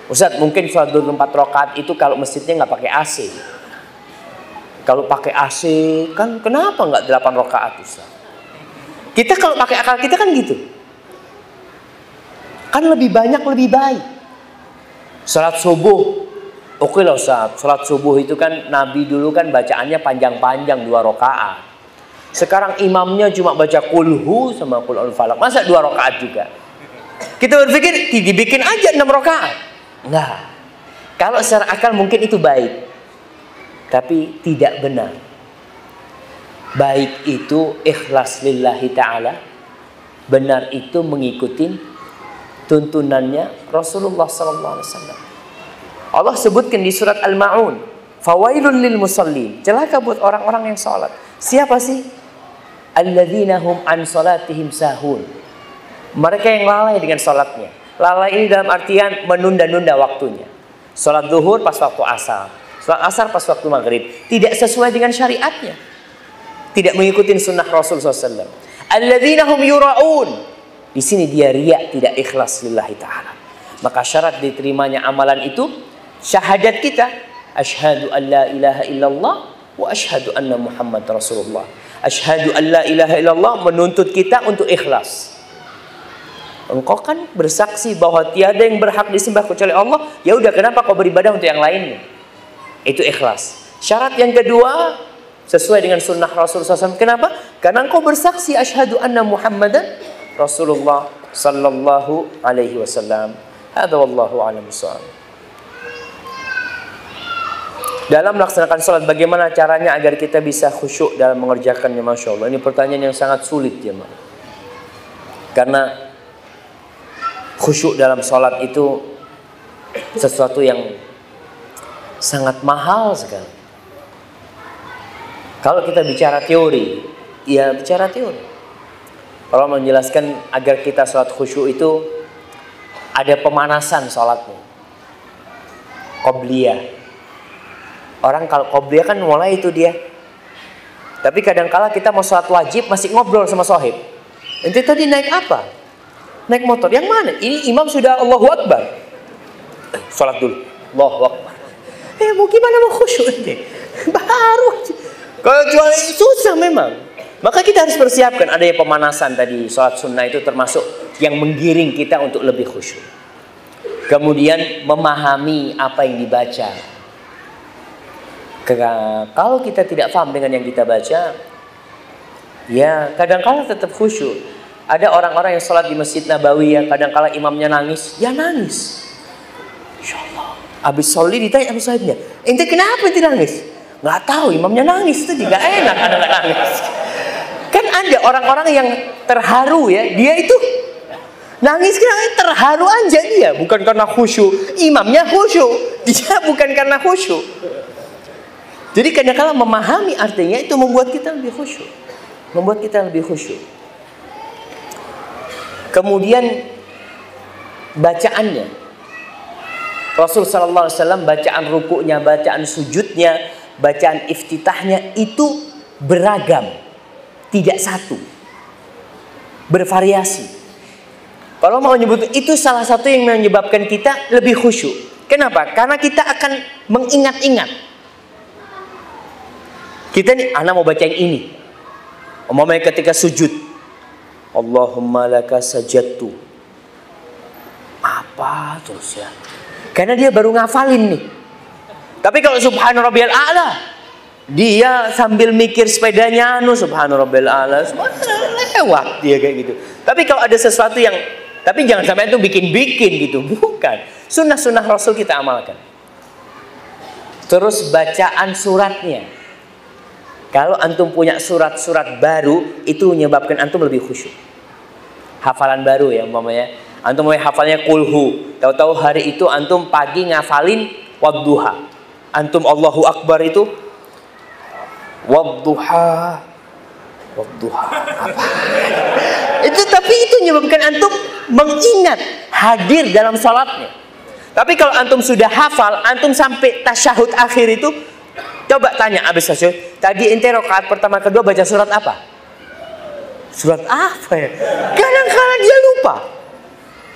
A: Ustaz, mungkin salat zuhur 4 rakaat itu kalau masjidnya nggak pakai AC. Kalau pakai AC kan kenapa nggak 8 rakaat Ustaz? Kita kalau pakai akal kita kan gitu. Kan lebih banyak lebih baik. Salat subuh, oke lah Ustaz. Salat subuh itu kan Nabi dulu kan bacaannya panjang-panjang 2 rakaat. Sekarang imamnya cuma baca kulhu sama kulul falak. Masa 2 rakaat juga? Kita berpikir dibikin aja 6 rakaat. Enggak. Kalau secara akal mungkin itu baik. Tapi tidak benar. Baik itu ikhlas lillahi ta'ala. Benar itu mengikuti tuntunannya Rasulullah SAW. Allah sebutkan di surat Al-Ma'un, fawailun lil musallin, celaka buat orang-orang yang salat. Siapa sih? Alladzina hum an salatihim sahun. Mereka yang lalai dengan salatnya. Lalai ini dalam artian menunda-nunda waktunya. Salat zuhur pas waktu asar, salat asar pas waktu maghrib, tidak sesuai dengan syariatnya, tidak mengikuti sunnah Rasul SAW. Alladzina hum yura'un. Di sini dia riya, tidak ikhlas lillahi ta'ala. Maka syarat diterimanya amalan itu syahadat kita, asyhadu an la ilaha illallah wa asyhadu anna Muhammad Rasulullah. Asyhadu an la ilaha illallah menuntut kita untuk ikhlas. Engkau kan bersaksi bahwa tiada yang berhak disembah kecuali Allah. Ya udah, kenapa kau beribadah untuk yang lainnya? Itu ikhlas. Syarat yang kedua sesuai dengan sunnah Rasulullah SAW. Kenapa? Karena engkau bersaksi asyhadu anna Muhammadan Rasulullah sallallahu alaihi wasallam. Hadza wallahu a'lam bissawab. Dalam melaksanakan salat, bagaimana caranya agar kita bisa khusyuk dalam mengerjakannya? Masya Allah, ini pertanyaan yang sangat sulit ya, karena khusyuk dalam salat itu sesuatu yang sangat mahal sekali. Kalau kita bicara teori, ya bicara teori. Allah menjelaskan agar kita salat khusyuk itu ada pemanasan salatnya. Qobliyah. Orang kalau qobliyah kan mulai itu dia. Tapi kadang-kala kita mau salat wajib masih ngobrol sama sohib. Ente tadi naik apa? Naik motor. Yang mana? Ini imam sudah Allahu Akbar. Salat dulu. Allahu Akbar. Mau gimana mau khusyuk ente? Baru aja. Kalau jual susah memang. Maka kita harus persiapkan adanya pemanasan tadi. Salat sunnah itu termasuk yang menggiring kita untuk lebih khusyuk. Kemudian memahami apa yang dibaca. Kalau kita tidak paham dengan yang kita baca, ya kadang-kala tetap khusyuk. Ada orang-orang yang sholat di Masjid Nabawi, ya kadang-kala imamnya nangis, ya nangis. Insya Allah. Habis sholat ditanya sama sahibnya, ente kenapa ente nangis? Nggak tahu, imamnya nangis itu juga enak ada nggak nangis. Kan ada orang-orang yang terharu ya, dia itu nangis karena terharu aja dia, bukan karena khusyuk. Imamnya khusyuk, dia bukan karena khusyuk. Jadi kadang-kala memahami artinya itu membuat kita lebih khusyuk. Membuat kita lebih khusyuk. Kemudian bacaannya. Rasul sallallahu alaihi wasallam bacaan rukuknya, bacaan sujudnya, bacaan iftitahnya itu beragam. Tidak satu. Bervariasi. Kalau mau menyebut itu salah satu yang menyebabkan kita lebih khusyuk. Kenapa? Karena kita akan mengingat-ingat. Kita nih, anak mau baca yang ini. Umpamanya ketika sujud, Allahumma laka sajadtu. Apa terus ya? Karena dia baru ngafalin nih. Tapi kalau subhana rabbiyal a'la, Dia sambil mikir sepedanya, subhanarabbil a'la, lewat dia kayak gitu. Tapi kalau ada sesuatu yang, tapi jangan sampai itu bikin-bikin gitu, bukan. Sunnah-sunnah Rasul kita amalkan. Terus bacaan suratnya. Kalau antum punya surat-surat baru, itu menyebabkan antum lebih khusyuk. Hafalan baru ya umpamanya. Antum mau hafalnya kulhu. Tahu-tahu hari itu antum pagi ngafalin wadduha. Antum Allahu Akbar itu wadduha. Wadduha. Apa? Tapi itu menyebabkan antum mengingat, hadir dalam salatnya. Tapi kalau antum sudah hafal, antum sampai tasyahud akhir itu, coba tanya habis tasyahud, tadi ente rakaat pertama kedua baca surat apa? Surat apa ya? Kadang-kadang dia lupa.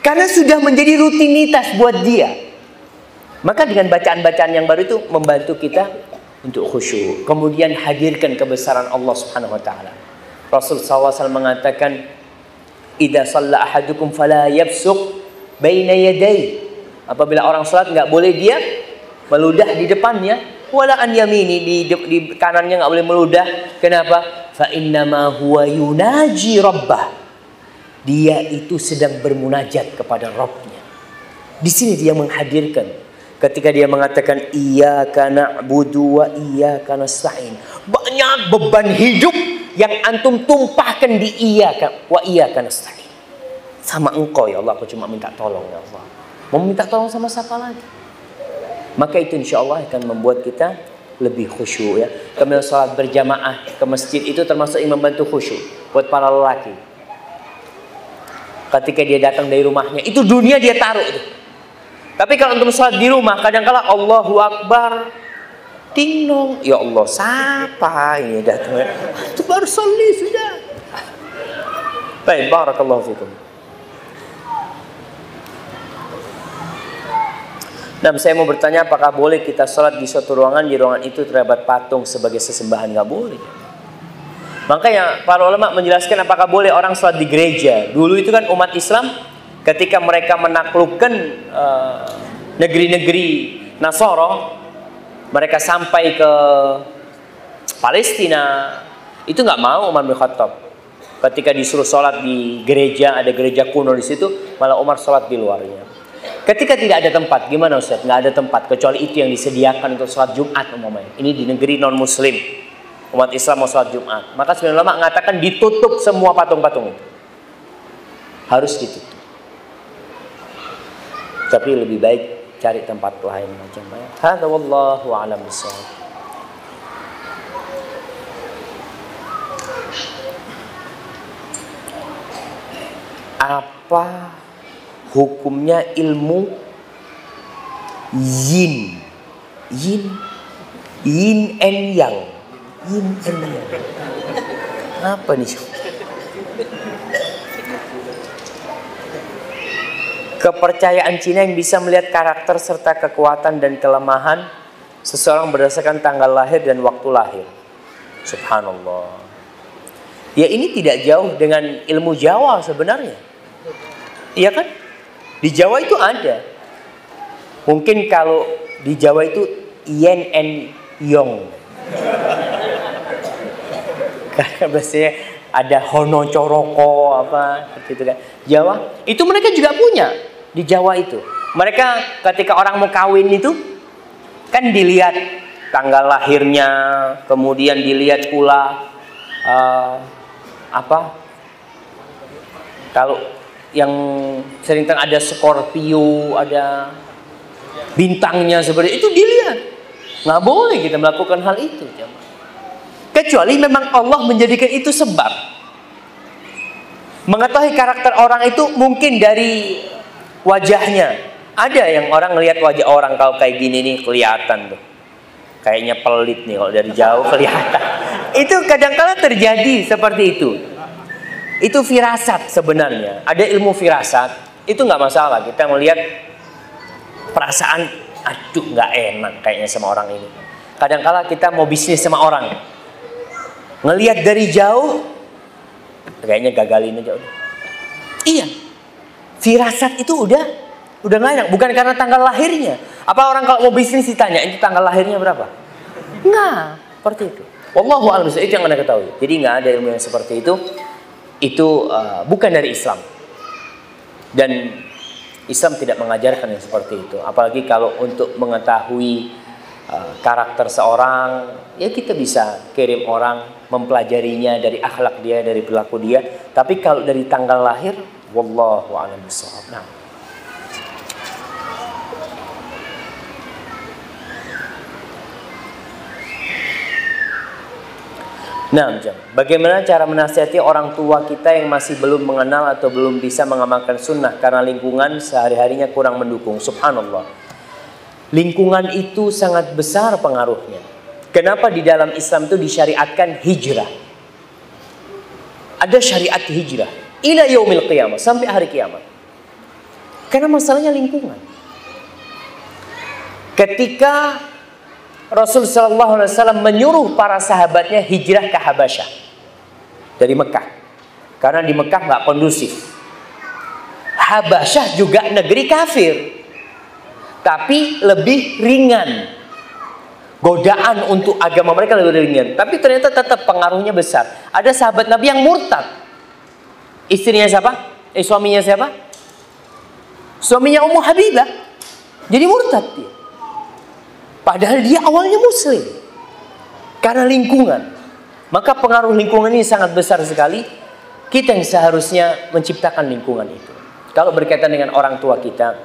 A: Karena sudah menjadi rutinitas buat dia. Maka dengan bacaan-bacaan yang baru itu membantu kita untuk khusyuk. Kemudian hadirkan kebesaran Allah Subhanahu wa taala. Rasul SAW mengatakan, "Idza shalla ahadukum fala yafsuq baina yadayhi." Apabila orang salat enggak boleh dia meludah di depannya, wala an yamini, di kanannya enggak boleh meludah. Kenapa? Fa innama huwa yunaji rabbah. Dia itu sedang bermunajat kepada Rabbnya. Di sini dia menghadirkan ketika dia mengatakan iyyaka na'budu wa iyyaka nasta'in. Banyak beban hidup yang antum tumpahkan di iyyaka wa iyyaka nasta'in. Sama engkau ya Allah, aku cuma minta tolong ya Allah. Mau minta tolong sama siapa lagi? Maka itu insya Allah akan membuat kita lebih khusyuk ya. Kemudian sholat berjamaah ke masjid itu termasuk yang membantu khusyuk buat para lelaki. Ketika dia datang dari rumahnya, itu dunia dia taruh itu. Tapi kalau untuk sholat di rumah, kadang-kala Allahu Akbar, ting dong, ya Allah siapa ini datang? Itu baru sholli sudah. Baik, barakallahu fikum. Nah, saya mau bertanya, apakah boleh kita sholat di suatu ruangan, di ruangan itu terdapat patung sebagai sesembahan? Nggak boleh. Makanya para ulama menjelaskan apakah boleh orang sholat di gereja. Dulu itu kan umat Islam ketika mereka menaklukkan negeri-negeri Nasara, mereka sampai ke Palestina, itu nggak mau Umar bin Khattab. Ketika disuruh sholat di gereja, ada gereja kuno di situ, malah Umar sholat di luarnya. Ketika tidak ada tempat, gimana Ustaz? Nggak ada tempat, kecuali itu yang disediakan untuk sholat Jumat umpamanya. Ini di negeri non-muslim, umat Islam mau sholat Jumat. Maka sebenarnya ulama mengatakan ditutup semua patung-patung itu. Harus ditutup. Tapi lebih baik cari tempat lain macam mana. Hadza wallahu a'lam bishawab. Apa hukumnya ilmu yin and yang? Yin and yang. Apa nih? Kepercayaan Cina yang bisa melihat karakter serta kekuatan dan kelemahan seseorang berdasarkan tanggal lahir dan waktu lahir. Subhanallah. Ya, ini tidak jauh dengan ilmu Jawa sebenarnya. Iya kan? Di Jawa itu ada. Mungkin kalau di Jawa itu yin and yang. Karena biasanya ada hono coroko apa gitu kan. Jawa itu mereka juga punya di Jawa itu. Mereka ketika orang mau kawin itu kan dilihat tanggal lahirnya, kemudian dilihat pula kalau yang sering ada Scorpio, ada bintangnya seperti itu dilihat. Nggak boleh kita melakukan hal itu. Kecuali memang Allah menjadikan itu sebab. Mengetahui karakter orang itu mungkin dari wajahnya. Ada yang orang ngelihat wajah orang kalau kayak gini nih kelihatan tuh. Kayaknya pelit nih kalau dari jauh kelihatan. Itu kadang-kadang terjadi seperti itu. Itu firasat sebenarnya. Ada ilmu firasat. Itu nggak masalah. Kita melihat perasaan, aduh nggak enak kayaknya sama orang ini. Kadang-kadang kita mau bisnis sama orang, ngelihat dari jauh, kayaknya gagalin aja udah. Iya, firasat itu udah nggak enak. Bukan karena tanggal lahirnya. Apa orang kalau mau bisnis ditanya itu tanggal lahirnya berapa? Nggak. Seperti itu. Wallahu a'lam bishawab, itu yang Anda ketahui. Jadi nggak ada ilmu yang seperti itu. Itu bukan dari Islam. Dan Islam tidak mengajarkan yang seperti itu. Apalagi kalau untuk mengetahui karakter seorang, ya kita bisa kirim orang mempelajarinya dari akhlak dia, dari perilaku dia. Tapi kalau dari tanggal lahir, wallahu a'lam bishawab. Nah, bagaimana cara menasihati orang tua kita yang masih belum mengenal atau belum bisa mengamalkan sunnah karena lingkungan sehari-harinya kurang mendukung? Subhanallah. Lingkungan itu sangat besar pengaruhnya. Kenapa di dalam Islam itu disyariatkan hijrah? Ada syariat hijrah ila yaumil qiyamah, sampai hari kiamat. Karena masalahnya lingkungan. Ketika Rasul sallallahu alaihi wasallam menyuruh para sahabatnya hijrah ke Habasyah dari Mekah, karena di Mekah nggak kondusif. Habasyah juga negeri kafir, tapi lebih ringan. Godaan untuk agama mereka lebih ringan, tapi ternyata tetap pengaruhnya besar. Ada sahabat Nabi yang murtad. Istrinya siapa? Suaminya siapa? Suaminya Ummu Habibah. Jadi murtad dia. Padahal dia awalnya muslim. Karena lingkungan. Maka pengaruh lingkungan ini sangat besar sekali. Kita yang seharusnya menciptakan lingkungan itu. Kalau berkaitan dengan orang tua kita,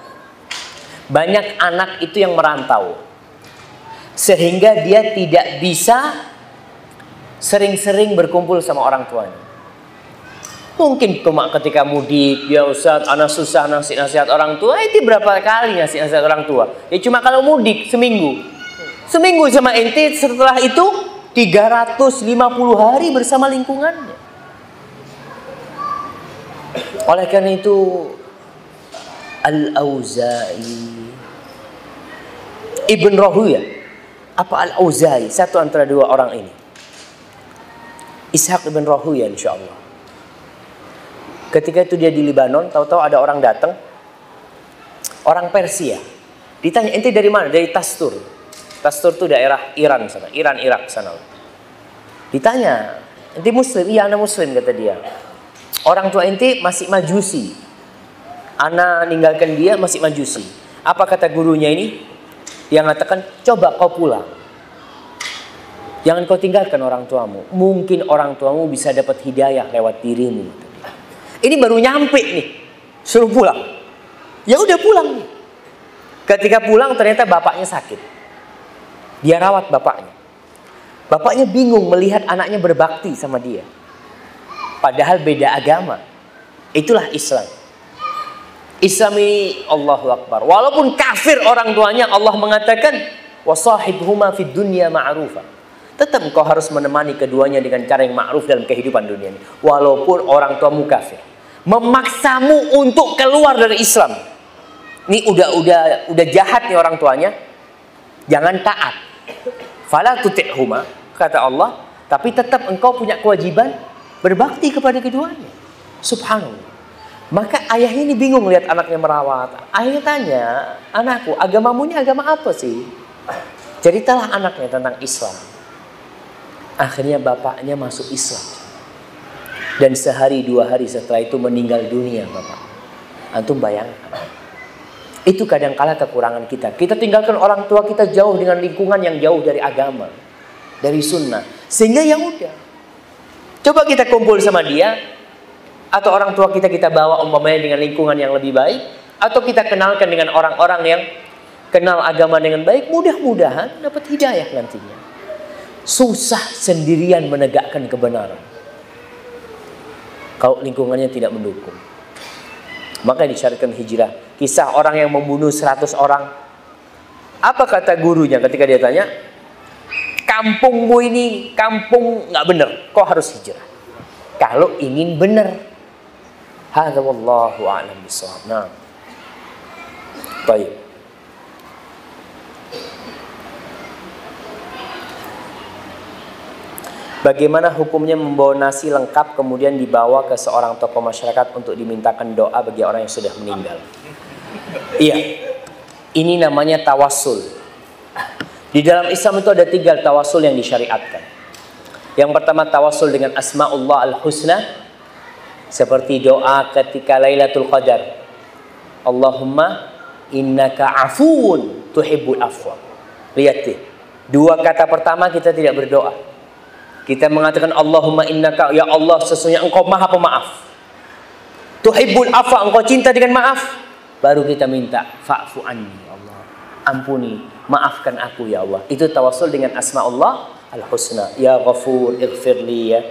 A: banyak anak itu yang merantau. Sehingga dia tidak bisa sering-sering berkumpul sama orang tuanya. Mungkin cuma ketika mudik, ya Ustaz, anak susah nasihat orang tua. Itu berapa kali nasihat orang tua? Ya cuma kalau mudik seminggu. Seminggu sama ente, setelah itu 350 hari bersama lingkungannya. Oleh karena itu Al-Auza'i, Ibn Rahuyah, apa Al-Auza'i, satu antara dua orang ini, Ishaq Ibn Rahuyah insyaallah. Ketika itu dia di Libanon, tahu-tahu ada orang datang, orang Persia. Ditanya, ente dari mana? Dari Tastur. Tastur itu daerah Iran sana, Irak sana. Ditanya, ente muslim? Iya, anak muslim, kata dia. Orang tua ente masih majusi. Anak ninggalkan dia masih majusi. Apa kata gurunya ini? Yang mengatakan, coba kau pulang. Jangan kau tinggalkan orang tuamu. Mungkin orang tuamu bisa dapat hidayah lewat dirimu. Ini baru nyampe nih, suruh pulang. Ya udah pulang. Ketika pulang ternyata bapaknya sakit. Dia rawat bapaknya. Bapaknya bingung melihat anaknya berbakti sama dia. Padahal beda agama. Itulah Islam. Islam ini Allahu Akbar. Walaupun kafir orang tuanya, Allah mengatakan wasahibhuma fid dunya ma'rufa. Tetap engkau harus menemani keduanya dengan cara yang ma'ruf dalam kehidupan dunia ini. Walaupun orang tuamu kafir. Memaksamu untuk keluar dari Islam. Ini udah jahat nih orang tuanya. Jangan taat. Fala tuti'huma, kata Allah, tapi tetap engkau punya kewajiban berbakti kepada keduanya. Subhanallah. Maka ayahnya ini bingung lihat anaknya merawat. Ayahnya tanya, anakku, agamamu ini agama apa sih? Ceritalah anaknya tentang Islam. Akhirnya bapaknya masuk Islam. Dan sehari dua hari setelah itu meninggal dunia bapak. Antum bayangkan. Itu kadangkala kekurangan kita. Kita tinggalkan orang tua kita jauh dengan lingkungan yang jauh dari agama. Dari sunnah. Sehingga ya udah. Coba kita kumpul sama dia. Atau orang tua kita bawa umpamanya dengan lingkungan yang lebih baik. Atau kita kenalkan dengan orang-orang yang kenal agama dengan baik. Mudah-mudahan dapat hidayah nantinya. Susah sendirian menegakkan kebenaran kalau lingkungannya tidak mendukung. Maka disyariatkan hijrah. Kisah orang yang membunuh 100 orang. Apa kata gurunya ketika dia tanya? Kampungmu ini kampung nggak benar, kau harus hijrah. Kalau ingin benar. Hadza wallahu a'lam bishawab. Nah. Baik. Bagaimana hukumnya membawa nasi lengkap kemudian dibawa ke seorang tokoh masyarakat untuk dimintakan doa bagi orang yang sudah meninggal? Iya, ini namanya tawassul. Di dalam Islam itu ada 3 tawasul yang disyariatkan. Yang pertama tawasul dengan Asma'ullah al-Husna, seperti doa ketika Lailatul Qadar. Allahumma innaka afuun tuhibbul afwa. Lihat deh, 2 kata pertama kita tidak berdoa. Kita mengatakan Allahumma innaka, ya Allah sesungguhnya engkau maha pemaaf. Tuhibbul afwa, engkau cinta dengan maaf. Baru kita minta fa'fu anni, Allah ampuni, maafkan aku ya Allah. Itu tawasul dengan Asma'ullah al-Husna. Ya Ghafur ighfirli ya.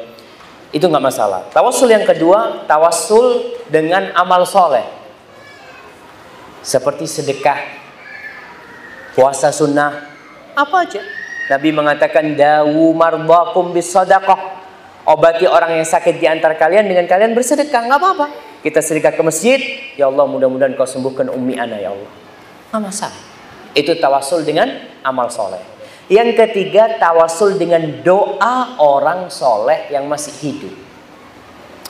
A: Itu nggak masalah. Tawasul yang kedua, tawasul dengan amal soleh. Seperti sedekah, puasa sunnah, apa aja. Nabi mengatakan dawu mardakum bis sadaqah. Obati orang yang sakit di antara kalian dengan kalian bersedekah, nggak apa-apa. Kita sedekah ke masjid, ya Allah mudah-mudahan kau sembuhkan ummi ana ya Allah. Nggak masalah. Itu tawasul dengan amal soleh. Yang ketiga, tawasul dengan doa orang soleh yang masih hidup.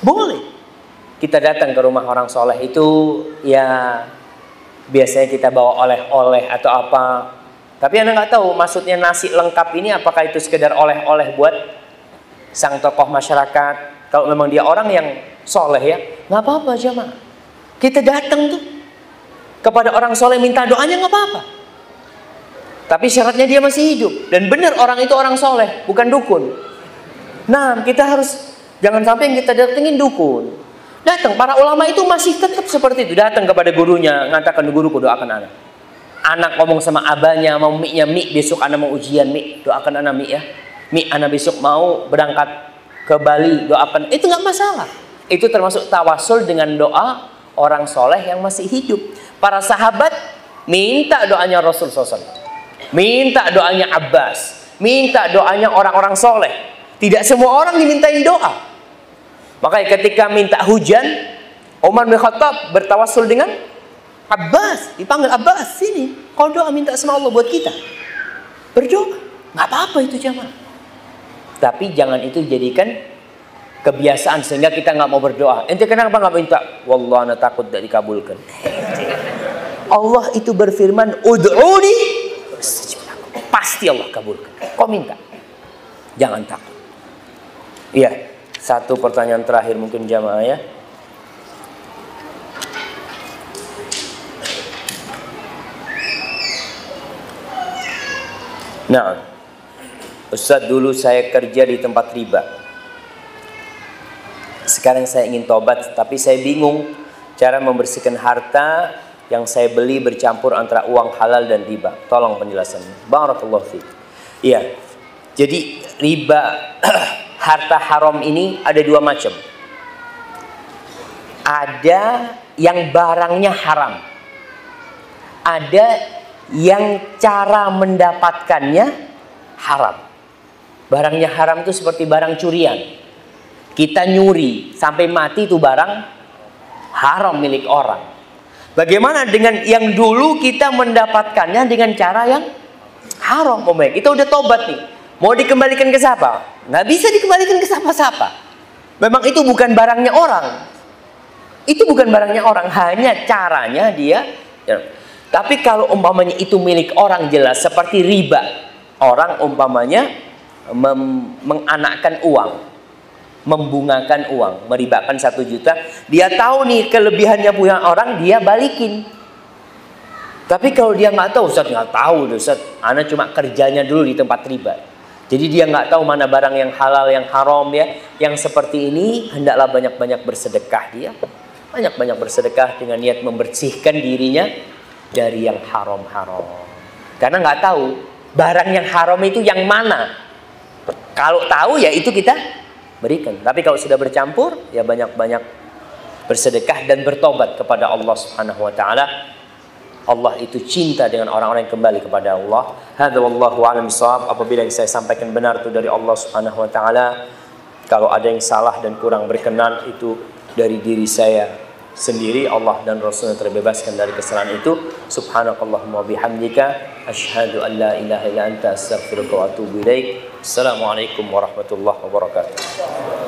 A: Boleh. Kita datang ke rumah orang soleh itu, ya biasanya kita bawa oleh-oleh atau apa. Tapi Anda nggak tahu maksudnya nasi lengkap ini apakah itu sekedar oleh-oleh buat sang tokoh masyarakat. Kalau memang dia orang yang soleh ya, nggak apa-apa jemaah. Kita datang tuh kepada orang soleh minta doanya nggak apa-apa. Tapi syaratnya dia masih hidup. Dan benar orang itu orang soleh, bukan dukun. Nah, kita harus, jangan sampai yang kita datengin dukun. Datang, para ulama itu masih tetap seperti itu. Datang kepada gurunya, mengatakan guruku doakan anak. Anak ngomong sama abahnya, mau Mi-nya, Mi besok anak mau ujian, Mi doakan anak Mi ya. Mi anak besok mau berangkat ke Bali, doakan. Itu nggak masalah. Itu termasuk tawasul dengan doa orang soleh yang masih hidup. Para sahabat minta doanya Rasul SAW. Minta doanya Abbas, minta doanya orang-orang soleh. Tidak semua orang dimintain doa. Makanya ketika minta hujan, Umar bin Khattab bertawasul dengan Abbas. Dipanggil Abbas, sini kau doa minta sama Allah buat kita. Berdoa, nggak apa-apa itu jamaah. Tapi jangan itu jadikan kebiasaan sehingga kita nggak mau berdoa. Ente kenapa nggak minta? Wallah ana takut tidak dikabulkan. Allah itu berfirman, ud'uni pasti Allah kabulkan. Kau minta, jangan takut. Iya, satu pertanyaan terakhir mungkin jamaah ya. Nah, Ustaz, dulu saya kerja di tempat riba. Sekarang saya ingin tobat, tapi saya bingung cara membersihkan harta yang saya beli bercampur antara uang halal dan riba. Tolong penjelasannya. Barakallahu fiik. Iya. Jadi riba harta haram ini ada 2 macam. Ada yang barangnya haram. Ada yang cara mendapatkannya haram. Barangnya haram itu seperti barang curian. Kita nyuri sampai mati itu barang haram milik orang. Bagaimana dengan yang dulu kita mendapatkannya dengan cara yang haram? Kita udah tobat nih. Mau dikembalikan ke siapa? Nggak bisa dikembalikan ke siapa-siapa. Memang itu bukan barangnya orang. Itu bukan barangnya orang. Hanya caranya dia. Ya. Tapi kalau umpamanya itu milik orang jelas. Seperti riba. Orang umpamanya menganakkan uang. Membungakan uang, meribakan 1 juta, dia tahu nih kelebihannya punya orang, dia balikin. Tapi kalau dia nggak tahu, Ustaz nggak tahu, Ustaz, ana cuma kerjanya dulu di tempat riba. Jadi dia nggak tahu mana barang yang halal, yang haram ya. Yang seperti ini hendaklah banyak-banyak bersedekah dia, banyak-banyak bersedekah dengan niat membersihkan dirinya dari yang haram-haram. Karena nggak tahu barang yang haram itu yang mana. Kalau tahu ya itu kita berikan. Tapi kalau sudah bercampur, ya banyak-banyak bersedekah dan bertobat kepada Allah Subhanahu wa taala. Allah itu cinta dengan orang-orang yang kembali kepada Allah. Hadza wallahu a'lam bishawab. Apabila yang saya sampaikan benar itu dari Allah Subhanahu wa taala, kalau ada yang salah dan kurang berkenan itu dari diri saya sendiri. Allah dan Rasulnya terbebaskan dari kesalahan itu. Subhanakallahumma bihamdika asyhadu an la ilaha illa anta astaghfiruka wa atubu ilaik. Assalamualaikum warahmatullahi wabarakatuh.